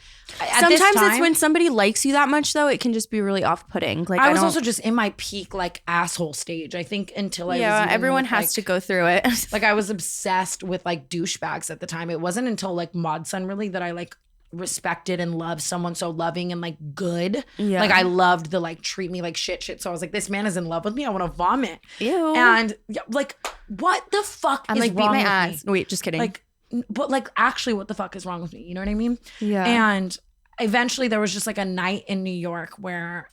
Sometimes it's when somebody likes you that much though, it can just be really off-putting. Like I was also just in my peak like asshole stage. I think until I was even everyone with, has to go through it. Like I was obsessed with like douchebags at the time. It wasn't until like Mod Sun really that I like respected and loved someone so loving and like good. Yeah. Like I loved the like treat me like shit. So I was like, this man is in love with me. I want to vomit. Ew. And like, what the fuck I'm is like, wrong beat my with ass. me? Wait, just kidding. Like, but like actually what the fuck is wrong with me? You know what I mean? Yeah. And eventually there was just like a night in New York where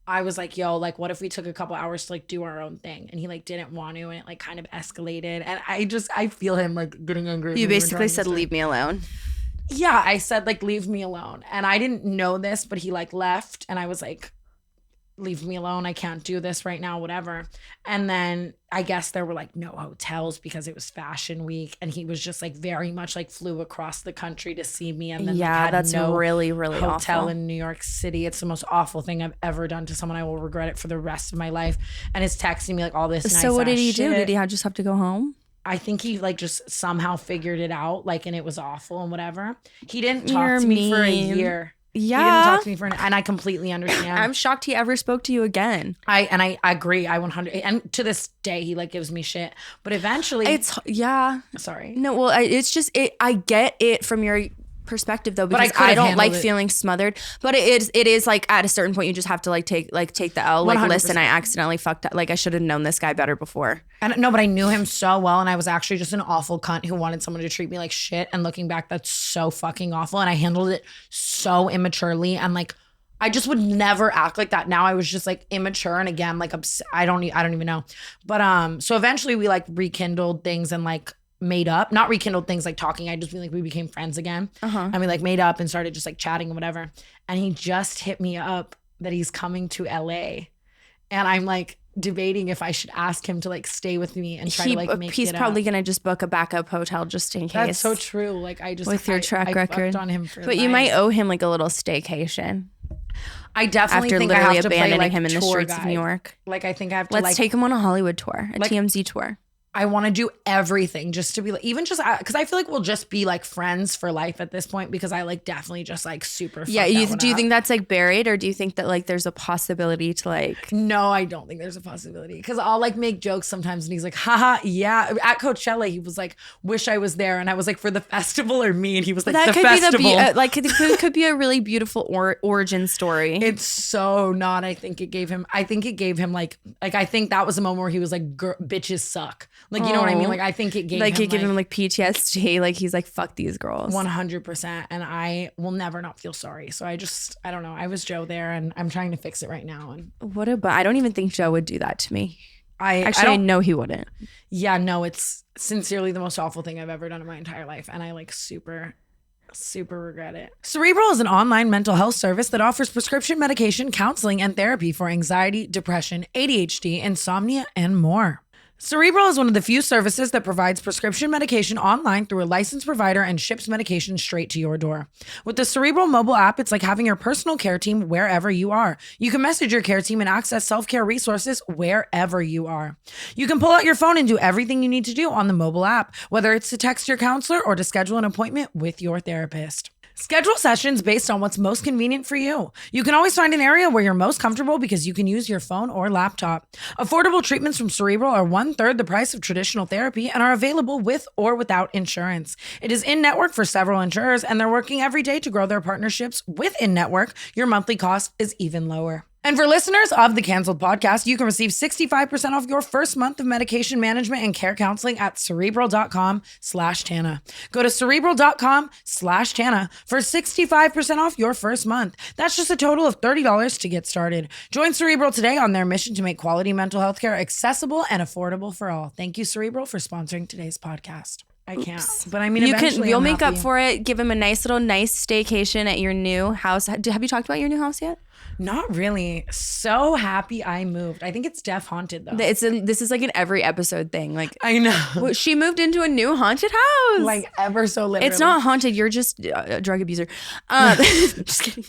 I was like, yo, like what if we took a couple hours to like do our own thing? And he like didn't want to, and it like kind of escalated. And I feel him like getting angry. You basically said, leave me alone. Yeah, I said like, leave me alone. And I didn't know this, but he like left, and I was like, leave me alone. I can't do this right now, whatever. And then I guess there were like no hotels because it was Fashion Week, and he was just like very much like flew across the country to see me. And then like, had that's no really, really hotel awful. in New York City. It's the most awful thing I've ever done to someone. I will regret it for the rest of my life. And it's texting me like all this nice So what did he shit. do? Did he just have to go home? I think he like just somehow figured it out, like, and it was awful and whatever. He didn't talk to me for a year. Yeah. He didn't talk to me for and I completely understand. I'm shocked he ever spoke to you again. I agree. I 100, and to this day he like gives me shit. But eventually sorry. No, well, it's just I get it from your perspective though, because I don't like feeling smothered. But it is like at a certain point you just have to like take the L. Like 100%. Listen, I accidentally fucked up. Like I should have known this guy better before. And no, but I knew him so well, and I was actually just an awful cunt who wanted someone to treat me like shit. And looking back, that's so fucking awful. And I handled it so immaturely, and like I just would never act like that. Now I was just like immature, and again like I don't even know. But so eventually we like rekindled things and like made up, not rekindled things like talking. I just feel like we became friends again. And we like made up and started just like chatting and whatever. And he just hit me up that he's coming to LA, and I'm like debating if I should ask him to like stay with me and try to like make he's it probably up. gonna just book a backup hotel just in case. That's so true. Like I just with your track record on him for but you might owe him like a little staycation. I definitely after think literally I have to abandoning play like him in the tour streets guide. of New York. Like I think I have to Let's take him on a Hollywood tour, a like, TMZ tour. I want to do everything just to be like, even just because I feel like we'll just be like friends for life at this point because I like definitely just like super. Yeah. Do you think that's like buried, or do you think that like there's a possibility to like? No, I don't think there's a possibility because I'll like make jokes sometimes and he's like, haha, yeah. At Coachella, he was like, wish I was there. And I was like, for the festival or me? And he was like, that the could festival. It could be a really beautiful origin story. It's so not. I think it gave him like I think that was a moment where he was like, bitches suck. Like, you know what I mean? Like, I think it gave like him it gave him like PTSD. Like he's like, fuck these girls. 100%. And I will never not feel sorry. So I don't know. I was Joe there and I'm trying to fix it right now. And I don't even think Joe would do that to me. I know he wouldn't. Yeah, no, it's sincerely the most awful thing I've ever done in my entire life. And I like super regret it. Cerebral is an online mental health service that offers prescription medication, counseling, and therapy for anxiety, depression, ADHD, insomnia, and more. Cerebral is one of the few services that provides prescription medication online through a licensed provider and ships medication straight to your door. With the Cerebral mobile app, it's like having your personal care team wherever you are. You can message your care team and access self-care resources wherever you are. You can pull out your phone and do everything you need to do on the mobile app, whether it's to text your counselor or to schedule an appointment with your therapist. Schedule sessions based on what's most convenient for you. You can always find an area where you're most comfortable because you can use your phone or laptop. Affordable treatments from Cerebral are 1/3 the price of traditional therapy and are available with or without insurance. It is in-network for several insurers, and they're working every day to grow their partnerships with in-network. Your monthly cost is even lower. And for listeners of the Cancelled Podcast, you can receive 65% off your first month of medication management and care counseling at Cerebral.com/Tana. Go to Cerebral.com/Tana for 65% off your first month. That's just a total of $30 to get started. Join Cerebral today on their mission to make quality mental health care accessible and affordable for all. Thank you, Cerebral, for sponsoring today's podcast. I can't, but I mean, you'll make up for it. Give him a nice staycation at your new house. Have you talked about your new house yet? Not really. So happy I moved. I think it's deaf haunted though. This is like an every episode thing. Like I know. She moved into a new haunted house. Like ever so literally. It's not haunted. You're just a drug abuser. Just kidding.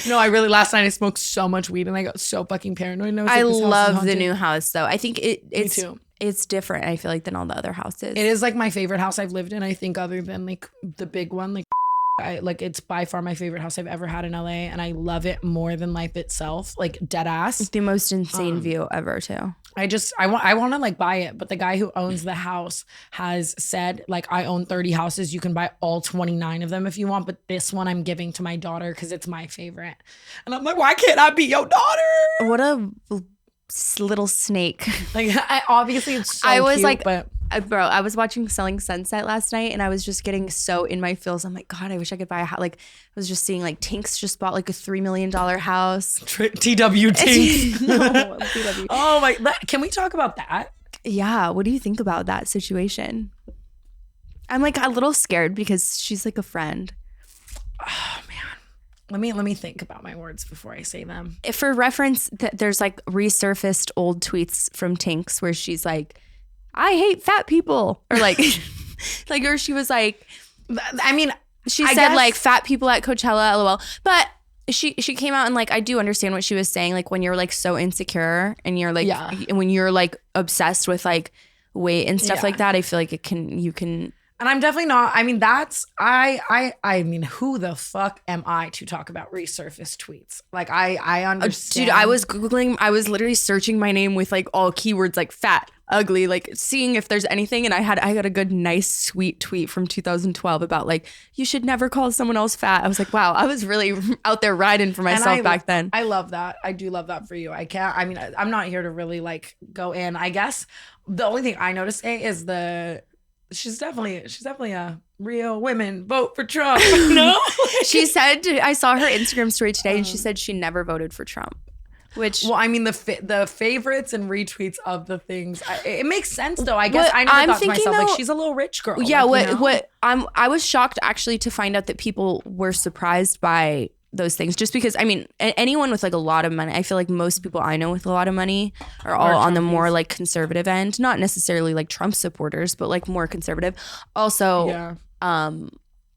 No, I really, last night I smoked so much weed and I got so fucking paranoid. I love the new house though. I think it's Me too. It's different, I feel like, than all the other houses. It is like my favorite house I've lived in, I think, other than like the big one. Like it's by far my favorite house I've ever had in LA, and I love it more than life itself. Like dead ass. It's the most insane view ever too. I want to like buy it, but the guy who owns the house has said like, I own 30 houses. You can buy all 29 of them if you want, but this one I'm giving to my daughter because it's my favorite. And I'm like, why can't I be your daughter? What a little snake. Like obviously it's so I was cute, like, but bro, I was watching Selling Sunset last night and I was just getting so in my feels. I'm like, God, I wish I could buy a house. Like I was just seeing like Tinx just bought like a $3 million house. TWT. No, TW. Oh my, can we talk about that? Yeah. What do you think about that situation? I'm like a little scared because she's like a friend. Oh man. Let me think about my words before I say them. For reference, there's like resurfaced old tweets from Tinx where she's like, I hate fat people. Or like, or she was like, I mean, she said like fat people at Coachella, LOL. But she came out and like, I do understand what she was saying. Like when you're like so insecure and you're like, and when you're like obsessed with like weight and stuff like that, I feel like you can. And I'm definitely not. I mean, I mean, who the fuck am I to talk about resurfaced tweets? Like, I understand. Dude, I was Googling, I was literally searching my name with like all keywords like fat, ugly, like seeing if there's anything. And I got a good, nice, sweet tweet from 2012 about like, you should never call someone else fat. I was like, wow, I was really out there riding for myself back then. I love that. I do love that for you. I'm not here to really like go in. I guess the only thing I noticed today is she's definitely a real women vote for Trump. No, she said, I saw her Instagram story today and she said she never voted for Trump. Which, well, I mean the favorites and retweets of the things, it makes sense though. I guess I never thought to myself like she's a little rich girl. Yeah, like, I was shocked actually to find out that people were surprised by those things, just because I mean anyone with like a lot of money, I feel like most people I know with a lot of money are all on the more like conservative end, not necessarily like Trump supporters, but like more conservative. Also,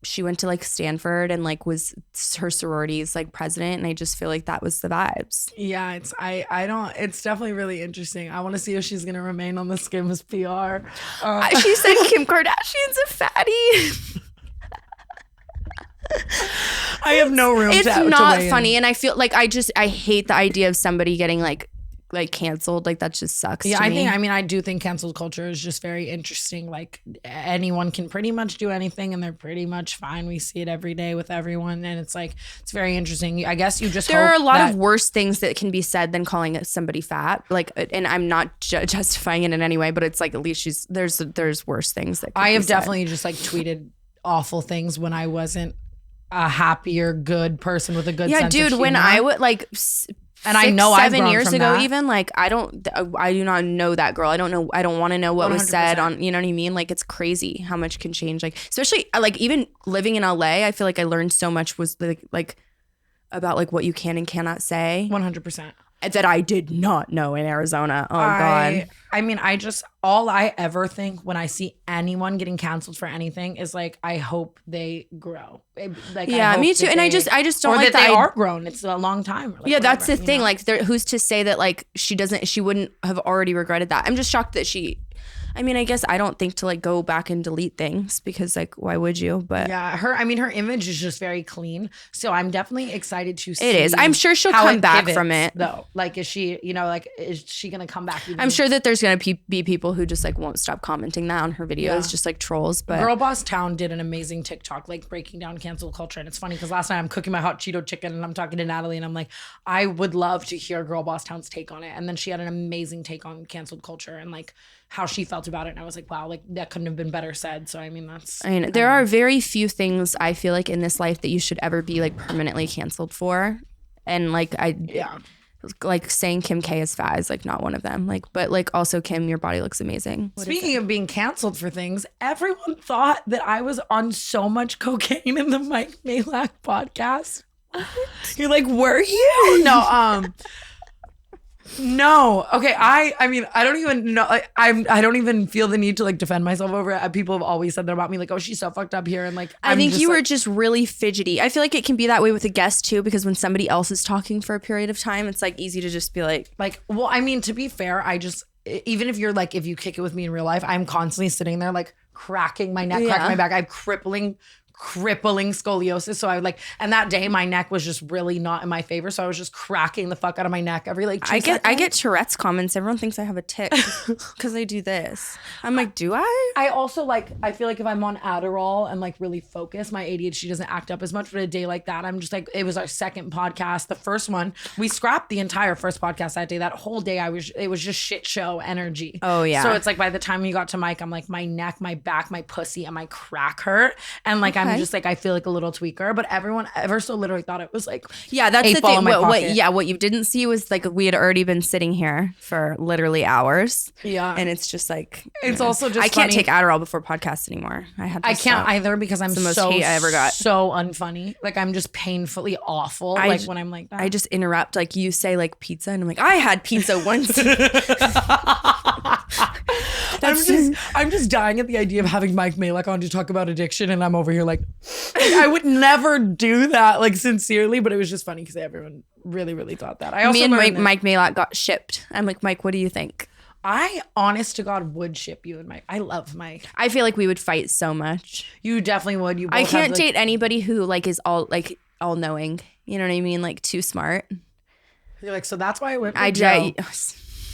she went to like Stanford and like was her sorority's like president, and I just feel like that was the vibes. Yeah, it's definitely really interesting. I want to see if she's gonna remain on the Skims PR. She said Kim Kardashian's a fatty. I have no room. It's to not weigh funny, in. and I feel like I hate the idea of somebody getting like canceled. Like that just sucks. Yeah, to me. I do think cancel culture is just very interesting. Like anyone can pretty much do anything and they're pretty much fine. We see it every day with everyone, and it's like it's very interesting. I guess you just there are a hope lot that- of worse things that can be said than calling somebody fat. Like, and I'm not justifying it in any way, but it's like at least there's worse things that I have be said. definitely just like tweeted awful things when I wasn't a happier, good person with a good sense dude. of When humor. I would like. And I know I've 7 grown years from ago, that. even like I do not know that girl. I don't know. I don't want to know what was said 100%. on. You know what I mean? Like it's crazy how much can change. Like especially like even living in LA, I feel like I learned so much was like about like what you can and cannot say 100%. that I did not know in Arizona. Oh God. I mean, all I ever think when I see anyone getting canceled for anything is like, I hope they grow. Like, Yeah, I hope me too. that And I they- just don't or like that they the are grown. It's a long time. Like, yeah, that's the whatever, thing. know? Like, who's to say that like she wouldn't have already regretted that? I'm just shocked that she. I mean, I guess I don't think to like go back and delete things because like why would you? But Yeah, her image is just very clean. So I'm definitely excited to see. it is. I'm sure she'll how come it back pivots, from it. though. Like, is she gonna come back? Even I'm sure that there's gonna be people who just like won't stop commenting that on her videos, Yeah. just like trolls. But Girl Boss Town did an amazing TikTok, like breaking down cancel culture. And it's funny because last night I'm cooking my hot Cheeto chicken and I'm talking to Natalie and I'm like, I would love to hear Girl Boss Town's take on it. And then she had an amazing take on canceled culture and like how she felt about it. And I was like, wow, like that couldn't have been better said. So I mean, there are very few things I feel like in this life that you should ever be like permanently canceled for. And like like saying Kim K is fat is like not one of them. Like, but like also Kim, your body looks amazing. Speaking of being canceled for things, everyone thought that I was on so much cocaine in the Mike Malak podcast. You're like, were you? No. Okay. I mean, I don't even know. Like, I don't even feel the need to like defend myself over it. People have always said that about me. Like, oh, she's so fucked up here. And like, I think you were like, just really fidgety. I feel like it can be that way with a guest too, because when somebody else is talking for a period of time, it's like easy to just be like, well, I mean, to be fair, even if you're like, if you kick it with me in real life, I'm constantly sitting there like cracking my neck, cracking my back. I have crippling scoliosis. So I would like, and that day my neck was just really not in my favor. So I was just cracking the fuck out of my neck every like 2 seconds. I get Tourette's comments. Everyone thinks I have a tic because I do this. I'm like, do I? I also like, I feel like if I'm on Adderall and like really focused, my ADHD doesn't act up as much. But a day like that, I'm just like, it was our second podcast. The first one, we scrapped the entire first podcast that day. That whole day it was just shit show energy. Oh yeah. So it's like by the time we got to Mike, I'm like, my neck, my back, my pussy, and my crack hurt. And like, I'm just like, I feel like a little tweaker, but everyone ever so literally thought it was like, yeah, that's the 8 ball thing. in my pocket. What you didn't see was like we had already been sitting here for literally hours. Yeah. And it's just like, It's also just I can't funny. take Adderall before podcasts anymore. I can't stop. either because I'm It's the most so hate I ever got. so unfunny. Like I'm just painfully awful. Like when I'm like that. I just interrupt. Like you say like pizza, and I'm like, I had pizza once. I'm just dying at the idea of having Mike Malak on to talk about addiction, and I'm over here like I would never do that, like sincerely, but it was just funny because everyone really thought that. I also Me and learned that Mike Malak got shipped. I'm like, Mike, what do you think? I honest to God would ship you and Mike. I love Mike. I feel like we would fight so much. You definitely would. You both I have, can't like, date anybody who like is all knowing. You know what I mean? Like too smart. You're like, so that's why I went for I Joe.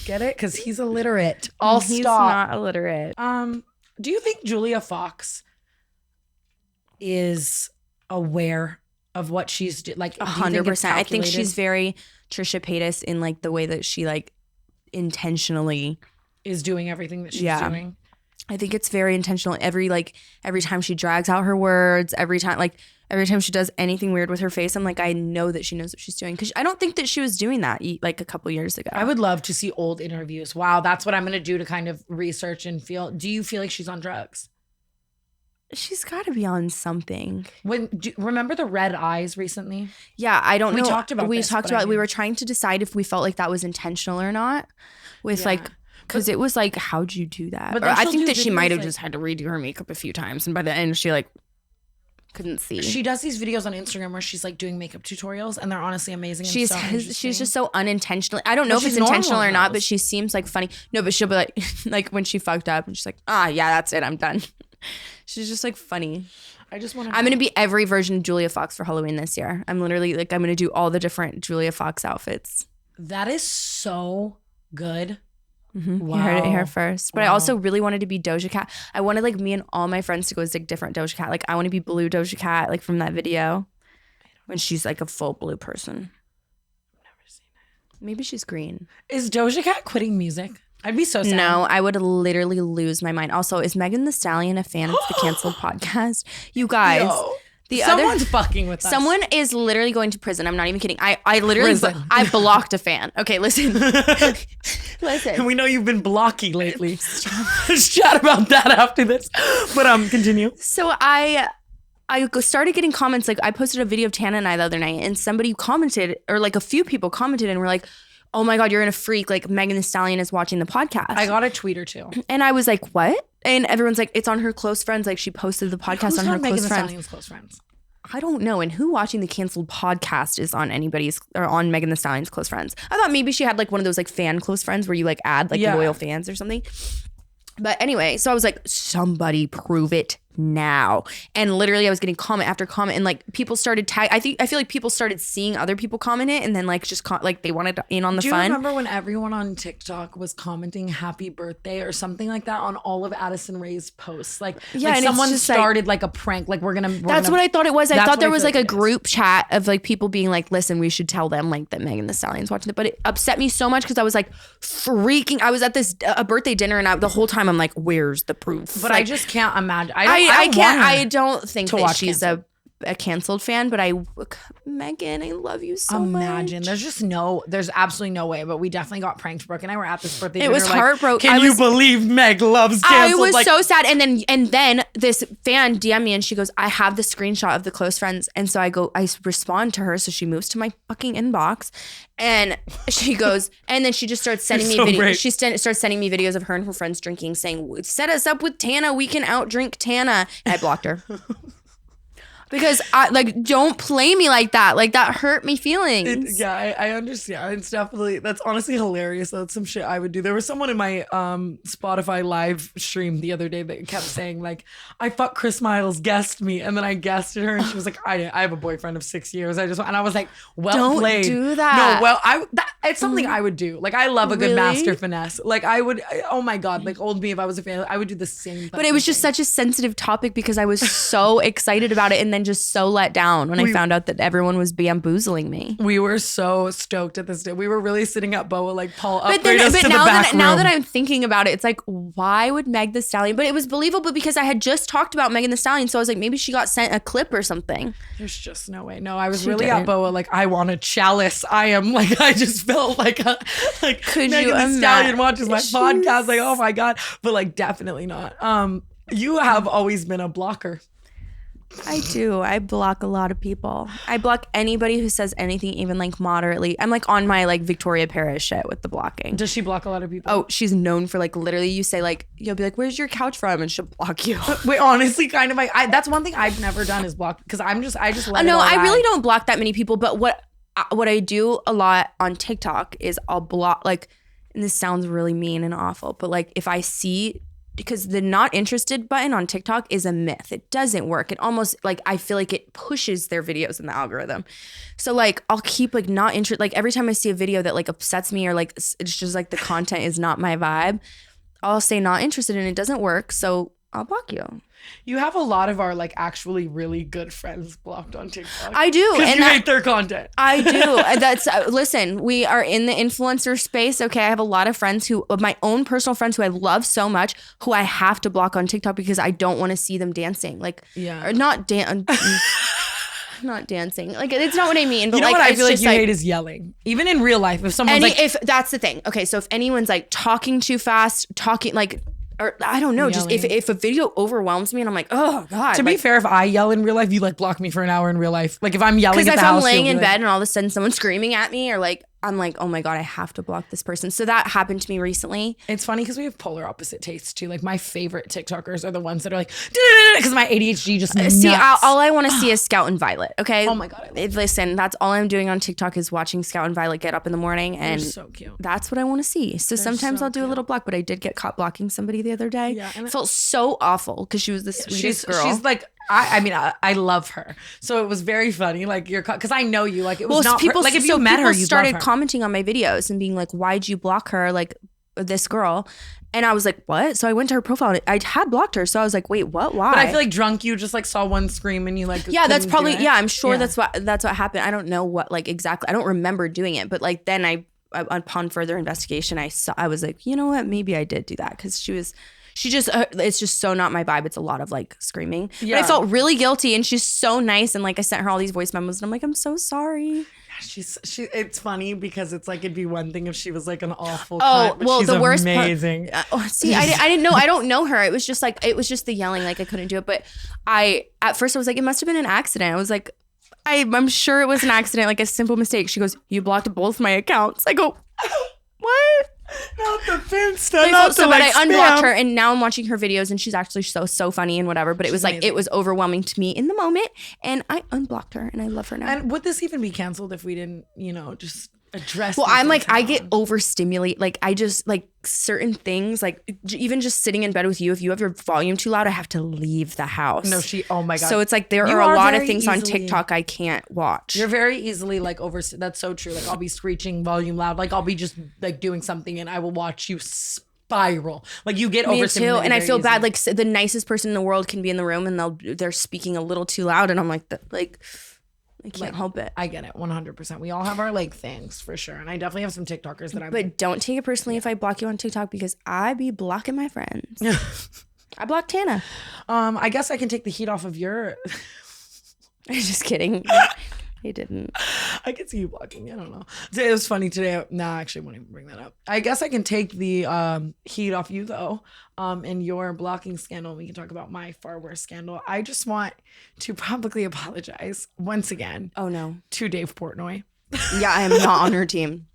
Get it? Because he's illiterate. I'll He's stop. not illiterate. Do you think Julia Fox is aware of what she's like? 100%. I think she's calculated? very Trisha Paytas in like the way that she like intentionally is doing everything that she's doing. I think it's very intentional. Every time she drags out her words, every time she does anything weird with her face, I'm like, I know that she knows what she's doing, because I don't think that she was doing that like a couple years ago. I would love to see old interviews. Wow, that's what I'm going to do to kind of research and feel. Do you feel like she's on drugs? She's got to be on something. Remember the red eyes recently? Yeah, I don't know. We talked about this, but I mean- we were trying to decide if we felt like that was intentional or not with because it was like, how'd you do that? But Or then I she'll think do that she videos might have like- just had to redo her makeup a few times, and by the end she like couldn't see. She does these videos on Instagram where she's like doing makeup tutorials, and they're honestly amazing. And She's just so unintentional. I don't know if it's intentional or not, but she seems like funny. No, but she'll be like, like when she fucked up, and she's like, yeah, that's it, I'm done. She's just like funny. I'm gonna be every version of Julia Fox for Halloween this year. I'm literally like, I'm gonna do all the different Julia Fox outfits. That is so good. Wow. You heard it here first. But I also really wanted to be Doja Cat. I wanted like me and all my friends to go as like different Doja Cat. Like I want to be blue Doja Cat, like from that video when she's like a full blue person. I've never seen it. Maybe she's green. Is Doja Cat quitting music? I'd be so sad. No, I would literally lose my mind. Also, is Megan Thee Stallion a fan of the Canceled podcast? You guys. Yo. Someone's fucking with us. Someone is literally going to prison. I'm not even kidding. I literally I blocked a fan. Okay, listen. Listen. We know you've been blocky lately. Let's chat about that after this. But continue. So I started getting comments. Like I posted a video of Tana and I the other night, and somebody commented, or like a few people commented, and were like, "Oh my God, you're gonna freak! Like Megan Thee Stallion is watching the podcast." I got a tweet or two, and I was like, "What?" And everyone's like, it's on her close friends. Like she posted the podcast on her close friends. Close friends. I don't know. And who watching the Canceled podcast is on anybody's or on Megan Thee Stallion's close friends? I thought maybe she had like one of those like fan close friends where you like add like loyal fans or something. But anyway, so I was like, somebody prove it now. And literally I was getting comment after comment, and like people started I feel like people started seeing other people comment it, and then like just like they wanted in on the fun. Do you remember when everyone on TikTok was commenting happy birthday or something like that on all of Addison Rae's posts? Like someone started like a prank, like we're gonna what I thought it was. I thought there was like a group chat of like people being like, listen, we should tell them like that Megan Thee Stallion's watching it. But it upset me so much because I was like freaking. I was at this a birthday dinner, and the whole time I'm like, where's the proof? But like, I just can't imagine. I don't think that she's a Canceled fan, but Megan, I love you so much. There's absolutely no way, but we definitely got pranked. Brooke and I were at this birthday. It was heartbroken. Can you believe Meg loves Canceled? I was so sad. And then this fan DM'd me, and she goes, I have the screenshot of the close friends. And so I respond to her. So she moves to my fucking inbox, and she goes, and then she just starts sending me videos. She starts sending me videos of her and her friends drinking, saying, set us up with Tana. We can outdrink Tana. And I blocked her. Because don't play me like that. Like that hurt me feelings. I understand. That's honestly hilarious. That's some shit I would do. There was someone in my Spotify live stream the other day that kept saying like, I fuck Chris Miles, guessed me. And then I guessed her, and she was like, I have a boyfriend of 6 years. And I was like, well played. Don't do that. No, it's something I would do. Like I love a good master finesse. Like I would, oh my God, like old me, if I was a fan, I would do the same. But it was just such a sensitive topic because I was so excited about it, and then just so let down when I found out that everyone was bamboozling me. We were so stoked at this day. We were really sitting at Boa like, Paul, upgrade us to the back room. Now that I'm thinking about it, it's like, why would Meg Thee Stallion? But it was believable because I had just talked about Megan Thee Stallion, so I was like, maybe she got sent a clip or something. There's just no way. No, I was really at Boa like, I want a chalice. I just felt like could Megan you Thee Stallion watches my podcast. Like, oh my God. But like, definitely not. You have always been a blocker. I do. I block a lot of people. I block anybody who says anything even like moderately. I'm like on my like Victoria Paris shit with the blocking. Does she block a lot of people? Oh, she's known for like literally you say like, you'll be like, where's your couch from? And she'll block you. Wait, honestly, kind of like, that's one thing I've never done is block, because I just let it all No, I ride. really don't block that many people. But what I do a lot on TikTok is I'll block, like, and this sounds really mean and awful, but like if I see, because the not interested button on TikTok is a myth. It doesn't work. It almost like, I feel like it pushes their videos in the algorithm. So like I'll keep like not interested. Like every time I see a video that like upsets me or like it's just like the content is not my vibe, I'll say not interested and it doesn't work. So I'll block you. You have a lot of our like actually really good friends blocked on TikTok. I do. Because you hate their content. I do. That's listen, we are in the influencer space. Okay. I have a lot of friends my own personal friends who I love so much, who I have to block on TikTok because I don't want to see them dancing. Like, or not not dancing. Like, it's not what I mean. But you know like, what I feel like you hate is yelling. Even in real life, if someone's if that's the thing. Okay. So if anyone's like talking too fast, or I don't know, yelling. Just if a video overwhelms me and I'm like, oh God. To be fair, if I yell in real life, you like block me for an hour in real life. Like if I'm yelling at the house. Because if I'm laying in bed and all of a sudden someone's screaming at me or like, I'm like, oh my God, I have to block this person. So that happened to me recently. It's funny because we have polar opposite tastes too. Like my favorite TikTokers are the ones that are like, because my ADHD just See, nuts. all I want to see is Scout and Violet. Okay. Oh my God. Listen, that's all I'm doing on TikTok is watching Scout and Violet get up in the morning, and so cute. that's what I want to see. So sometimes so I'll do a little block, but I did get caught blocking somebody the other day. Yeah, and it felt so awful because she was the sweetest girl. She's like, I love her. So it was very funny. Like because I know you. Like it was not people. Like if you met her, you started commenting on my videos and being like, "Why'd you block her?" Like this girl. And I was like, what? So I went to her profile and I had blocked her. So I was like, wait, what? Why? But I feel like drunk, you just like saw one scream and you like, yeah, that's probably, yeah, I'm sure that's what happened. I don't know what like exactly, I don't remember doing it. But like then I upon further investigation, I was like, you know what? Maybe I did do that because it's just so not my vibe. It's a lot of like screaming. Yeah. But I felt really guilty and she's so nice. And like I sent her all these voice memos and I'm like, I'm so sorry. It's funny because it's like it'd be one thing if she was like an awful cunt, but she's the worst amazing. See, I didn't know. I don't know her. It was just the yelling. Like I couldn't do it. But at first I was like, it must have been an accident. I was like, I'm sure it was an accident, like a simple mistake. She goes, you blocked both my accounts. I go, what? Not the Finsta, but I unblocked her and now I'm watching her videos and she's actually so funny and whatever. But it was like, it was overwhelming to me in the moment and I unblocked her and I love her now. And would this even be canceled if we didn't, just address? Well, I'm like, I get overstimulated. Like I just like certain things, like even just sitting in bed with you, if you have your volume too loud, I have to leave the house. No, oh my God. So it's like there are a lot of things on TikTok I can't watch. You're very easily like that's so true. Like I'll be screeching volume loud. Like I'll be just like doing something and I will watch you spiral. Like you get overstimulated. Me too. And I feel bad. Like the nicest person in the world can be in the room and they're speaking a little too loud and I'm like, I can't help it. I get it 100%. We all have our like things for sure. And I definitely have some TikTokers that But don't take it personally if I block you on TikTok because I be blocking my friends. I blocked Tana. I guess I can take the heat off of your... Just kidding. He didn't. I can see you blocking. I don't know. It was funny today. Nah, actually, I won't even bring that up. I guess I can take the heat off you though. In your blocking scandal, we can talk about my far worse scandal. I just want to publicly apologize once again. Oh no. To Dave Portnoy. Yeah, I am not on her team.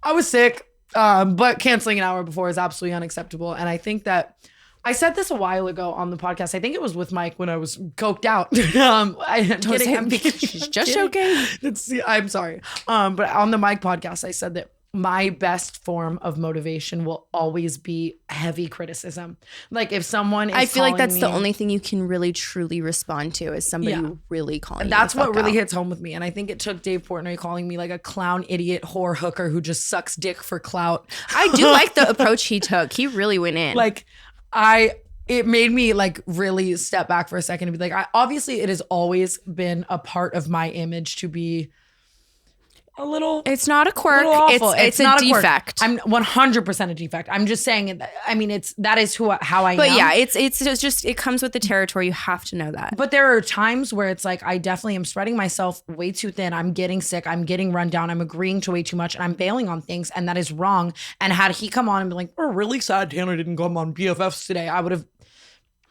I was sick, but canceling an hour before is absolutely unacceptable. And I think that I said this a while ago on the podcast. I think it was with Mike when I was coked out. I'm She's just joking. I'm sorry. But on the Mike podcast, I said that my best form of motivation will always be heavy criticism. Like if someone is I feel like that's the only thing you can really truly respond to is somebody really calling you. That's what really hits home with me. And I think it took Dave Portnoy calling me like a clown idiot whore hooker who just sucks dick for clout. I do like the approach he took. He really went in. Like it made me like really step back for a second and be like, obviously it has always been a part of my image to be a little. It's not a quirk. It's a defect. I'm 100% a defect. I'm just saying. I mean, that is how I am. But yeah, it's just it comes with the territory. You have to know that. But there are times where it's like I definitely am spreading myself way too thin. I'm getting sick. I'm getting run down. I'm agreeing to way too much, and I'm bailing on things, and that is wrong. And had he come on and be like, "We're really sad Tanner didn't come on BFFs today," I would have.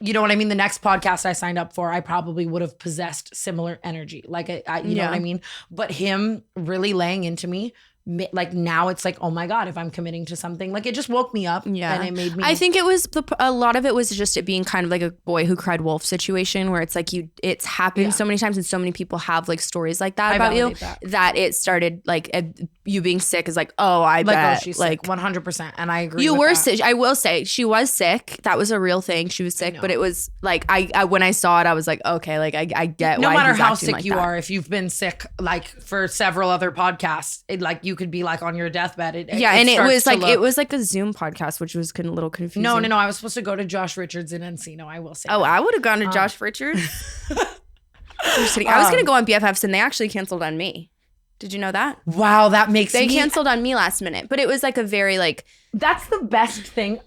You know what I mean? The next podcast I signed up for, I probably would have possessed similar energy. Like, you know what I mean? But him really laying into me, like now it's like, oh my God, if I'm committing to something, like it just woke me up and it made me. I think it was a lot of it was just it being kind of like a boy who cried wolf situation where it's like it's happened so many times and so many people have like stories like that about you that it started like you being sick is like, oh, I bet. Oh, she's like 100%. And I agree. You were sick. I will say she was sick. That was a real thing. She was sick, but it was like, I when I saw it, I was like, okay, like I get no why matter he's how acting sick like you that. are, if you've been sick, like for several other podcasts, like you could be like on your deathbed. It was like a Zoom podcast, which was a little confusing. No. I was supposed to go to Josh Richards in Encino. I will say. Oh, I would have gone to Josh Richards. I'm just kidding. I was going to go on BFFs and they actually canceled on me. Did you know that? Wow, that makes They canceled on me last minute, but it was like a very like. That's the best thing.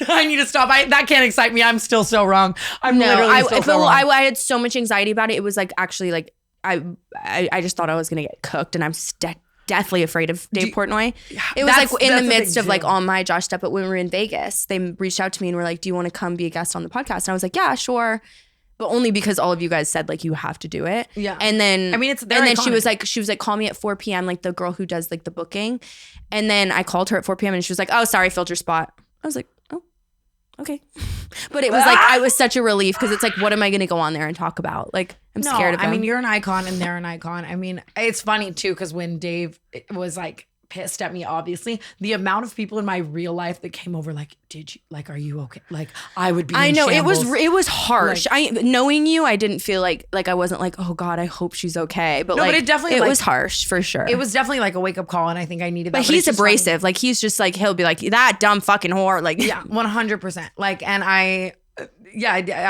I need to stop. That can't excite me. I'm still so wrong. I'm literally still so wrong. I had so much anxiety about it. It was like actually like I just thought I was gonna get cooked, and I'm deathly afraid of Dave Portnoy. It was like in the midst of like all my Josh stuff. But when we were in Vegas, they reached out to me and were like, "Do you want to come be a guest on the podcast?" And I was like, "Yeah, sure." but only because all of you guys said like you have to do it. Yeah. And then I mean, it's and then she was like call me at 4 p.m. like the girl who does like the booking. And then I called her at 4 p.m. and she was like, oh, sorry, filled your spot. I was like, oh, okay. But it was like I was such a relief because it's like, what am I going to go on there and talk about? Like I'm scared of them. I mean, you're an icon and they're an icon. I mean, it's funny too because when Dave was like pissed at me, obviously the amount of people in my real life that came over like, did you like, are you okay? Like I would be in shambles. it was harsh. Like, knowing you, I didn't feel like I wasn't like, oh God, I hope she's okay. But no, like but it definitely it like, was harsh for sure. It was definitely like a wake up call and I think I needed that. But he's abrasive. Funny. Like he's just like, he'll be like, that dumb fucking whore. Like yeah, 100%. Like, and I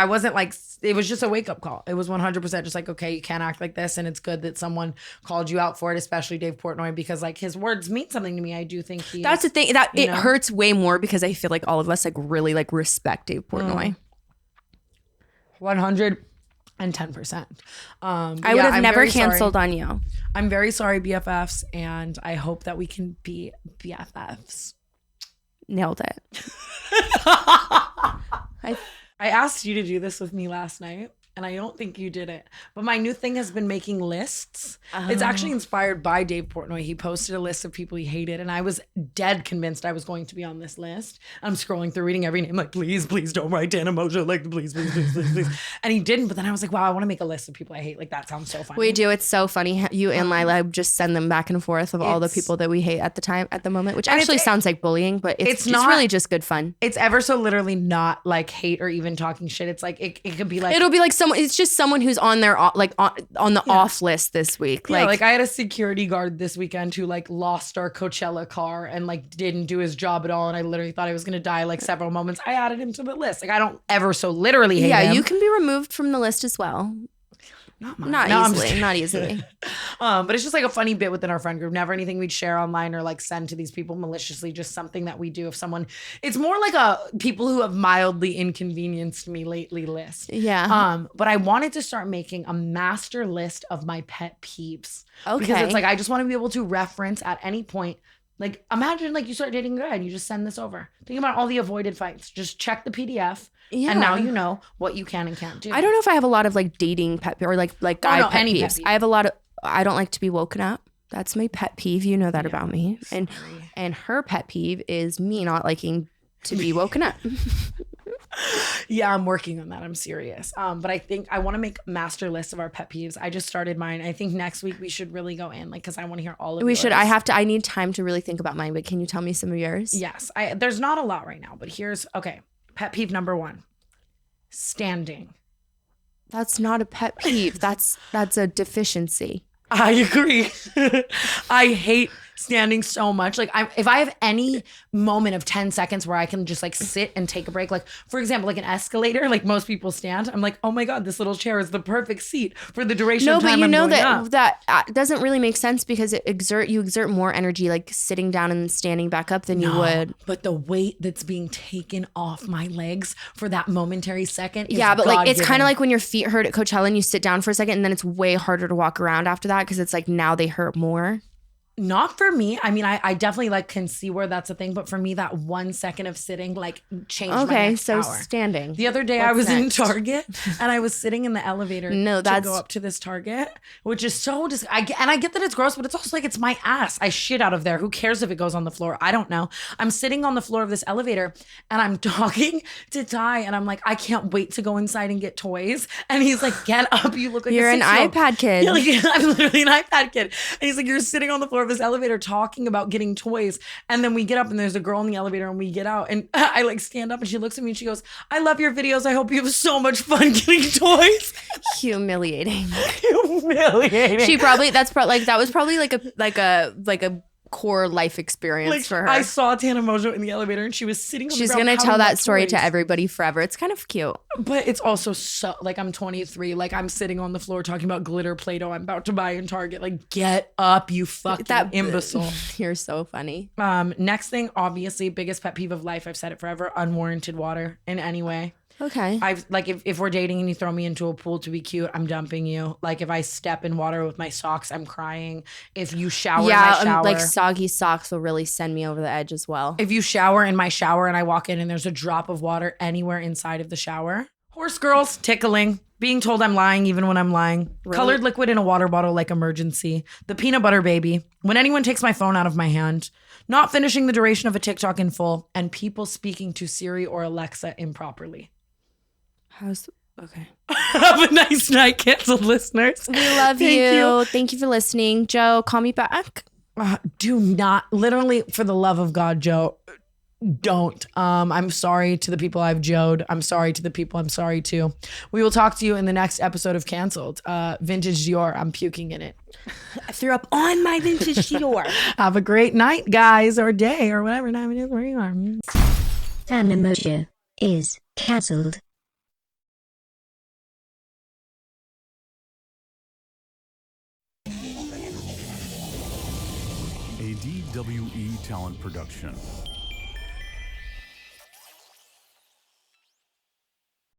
wasn't like, it was just a wake up call. It was 100% just like, okay, you can't act like this. And it's good that someone called you out for it, especially Dave Portnoy, because like his words mean something to me. I do think that's the thing that it hurts way more because I feel like all of us like really like respect Dave Portnoy. 110%. I would have never canceled on you. I'm very sorry, BFFs. And I hope that we can be BFFs. Nailed it. I asked you to do this with me last night, and I don't think you did it. But my new thing has been making lists. It's actually inspired by Dave Portnoy. He posted a list of people he hated, and I was dead convinced I was going to be on this list. I'm scrolling through, reading every name, like, please don't write Tana and Mongeau, like, please. And he didn't, but then I was like, wow, I want to make a list of people I hate. Like, that sounds so funny. We do. It's so funny. You and Lila just send them back and forth of all the people that we hate at the moment, which actually sounds like bullying, but it's not, really just good fun. It's ever so literally not like hate or even talking shit. It's like, it could be like. It'll be like someone, it's just someone who's on their, like on the off list this week. Yeah, like I had a security guard this weekend who like lost our Coachella car and like didn't do his job at all. And I literally thought I was going to die like several moments. I added him to the list. Like I don't ever so literally hate him. Yeah, you can be removed from the list as well. Not easily. But it's just like a funny bit within our friend group. Never anything we'd share online or like send to these people maliciously. Just something that we do if someone. It's more like a people who have mildly inconvenienced me lately list. Yeah. But I wanted to start making a master list of my pet peeves. Okay. Because it's like I just want to be able to reference at any point. Like imagine like you start dating a guy and you just send this over. Think about all the avoided fights. Just check the PDF. Yeah. And now you know what you can and can't do. I don't know if I have a lot of like dating pet or like guy pet peeves. I have a lot of, I don't like to be woken up. That's my pet peeve. You know that about me. And her pet peeve is me not liking to be woken up. Yeah, I'm working on that. I'm serious. But I think I want to make a master list of our pet peeves. I just started mine. I think next week we should really go in, like, because I want to hear all of yours. We should. I need time to really think about mine. But can you tell me some of yours? Yes. There's not a lot right now, but here's okay. Pet peeve number 1: standing. That's not a pet peeve. That's a deficiency. I agree. I hate standing so much. Like if I have any moment of 10 seconds where I can just like sit and take a break, like for example, like an escalator, like most people stand, I'm like, oh my God, this little chair is the perfect seat for the duration of time. No, but you know that doesn't really make sense because you exert more energy like sitting down and standing back up than you would. But the weight that's being taken off my legs for that momentary second is but like it's God-given. kind of like when your feet hurt at Coachella and you sit down for a second and then it's way harder to walk around after that because it's like now they hurt more. Not for me. I mean, I definitely like can see where that's a thing, but for me, that 1 second of sitting like changed my next hour. Standing. The other day I was in Target and I was sitting in the elevator to go up to this Target, which is so I get that it's gross, but it's also like it's my ass. I shit out of there. Who cares if it goes on the floor? I don't know. I'm sitting on the floor of this elevator and I'm talking to Ty and I'm like, I can't wait to go inside and get toys. And he's like, get up. You look like you're an iPad kid. Yeah, like, I'm literally an iPad kid. And he's like, you're sitting on the floor of this elevator talking about getting toys, and then we get up and there's a girl in the elevator and we get out and I like stand up and she looks at me and she goes, I love your videos, I hope you have so much fun getting toys. Humiliating. That was probably like a core life experience for her. I saw Tana Mongeau in the elevator and she was sitting on She's the ground. She's gonna tell that story to everybody forever. It's kind of cute. But it's also so like I'm 23, like I'm sitting on the floor talking about glitter Play-Doh I'm about to buy in Target. Like get up, you fucking imbecile. You're so funny. Next thing, obviously, biggest pet peeve of life, I've said it forever, unwarranted water in any way. Okay. I've like if we're dating and you throw me into a pool to be cute, I'm dumping you. Like if I step in water with my socks, I'm crying. If you shower in my shower, like soggy socks will really send me over the edge as well. If you shower in my shower and I walk in and there's a drop of water anywhere inside of the shower, Horse girls, tickling. Being told I'm lying even when I'm lying. Really? Colored liquid in a water bottle like emergency. The peanut butter baby. When anyone takes my phone out of my hand. Not finishing the duration of a TikTok in full. And people speaking to Siri or Alexa improperly. Okay. Have a nice night, canceled listeners. We love you. Thank you for listening. Joe, call me back. Do not, literally, for the love of God, Joe, don't. I'm sorry to the people I've Joed. I'm sorry to the people I'm sorry to. We will talk to you in the next episode of Canceled. Vintage Dior, I'm puking in it. I threw up on my vintage Dior. Have a great night, guys, or day, or whatever time it is where you are. Tana and Brooke is cancelled. A DWE talent production.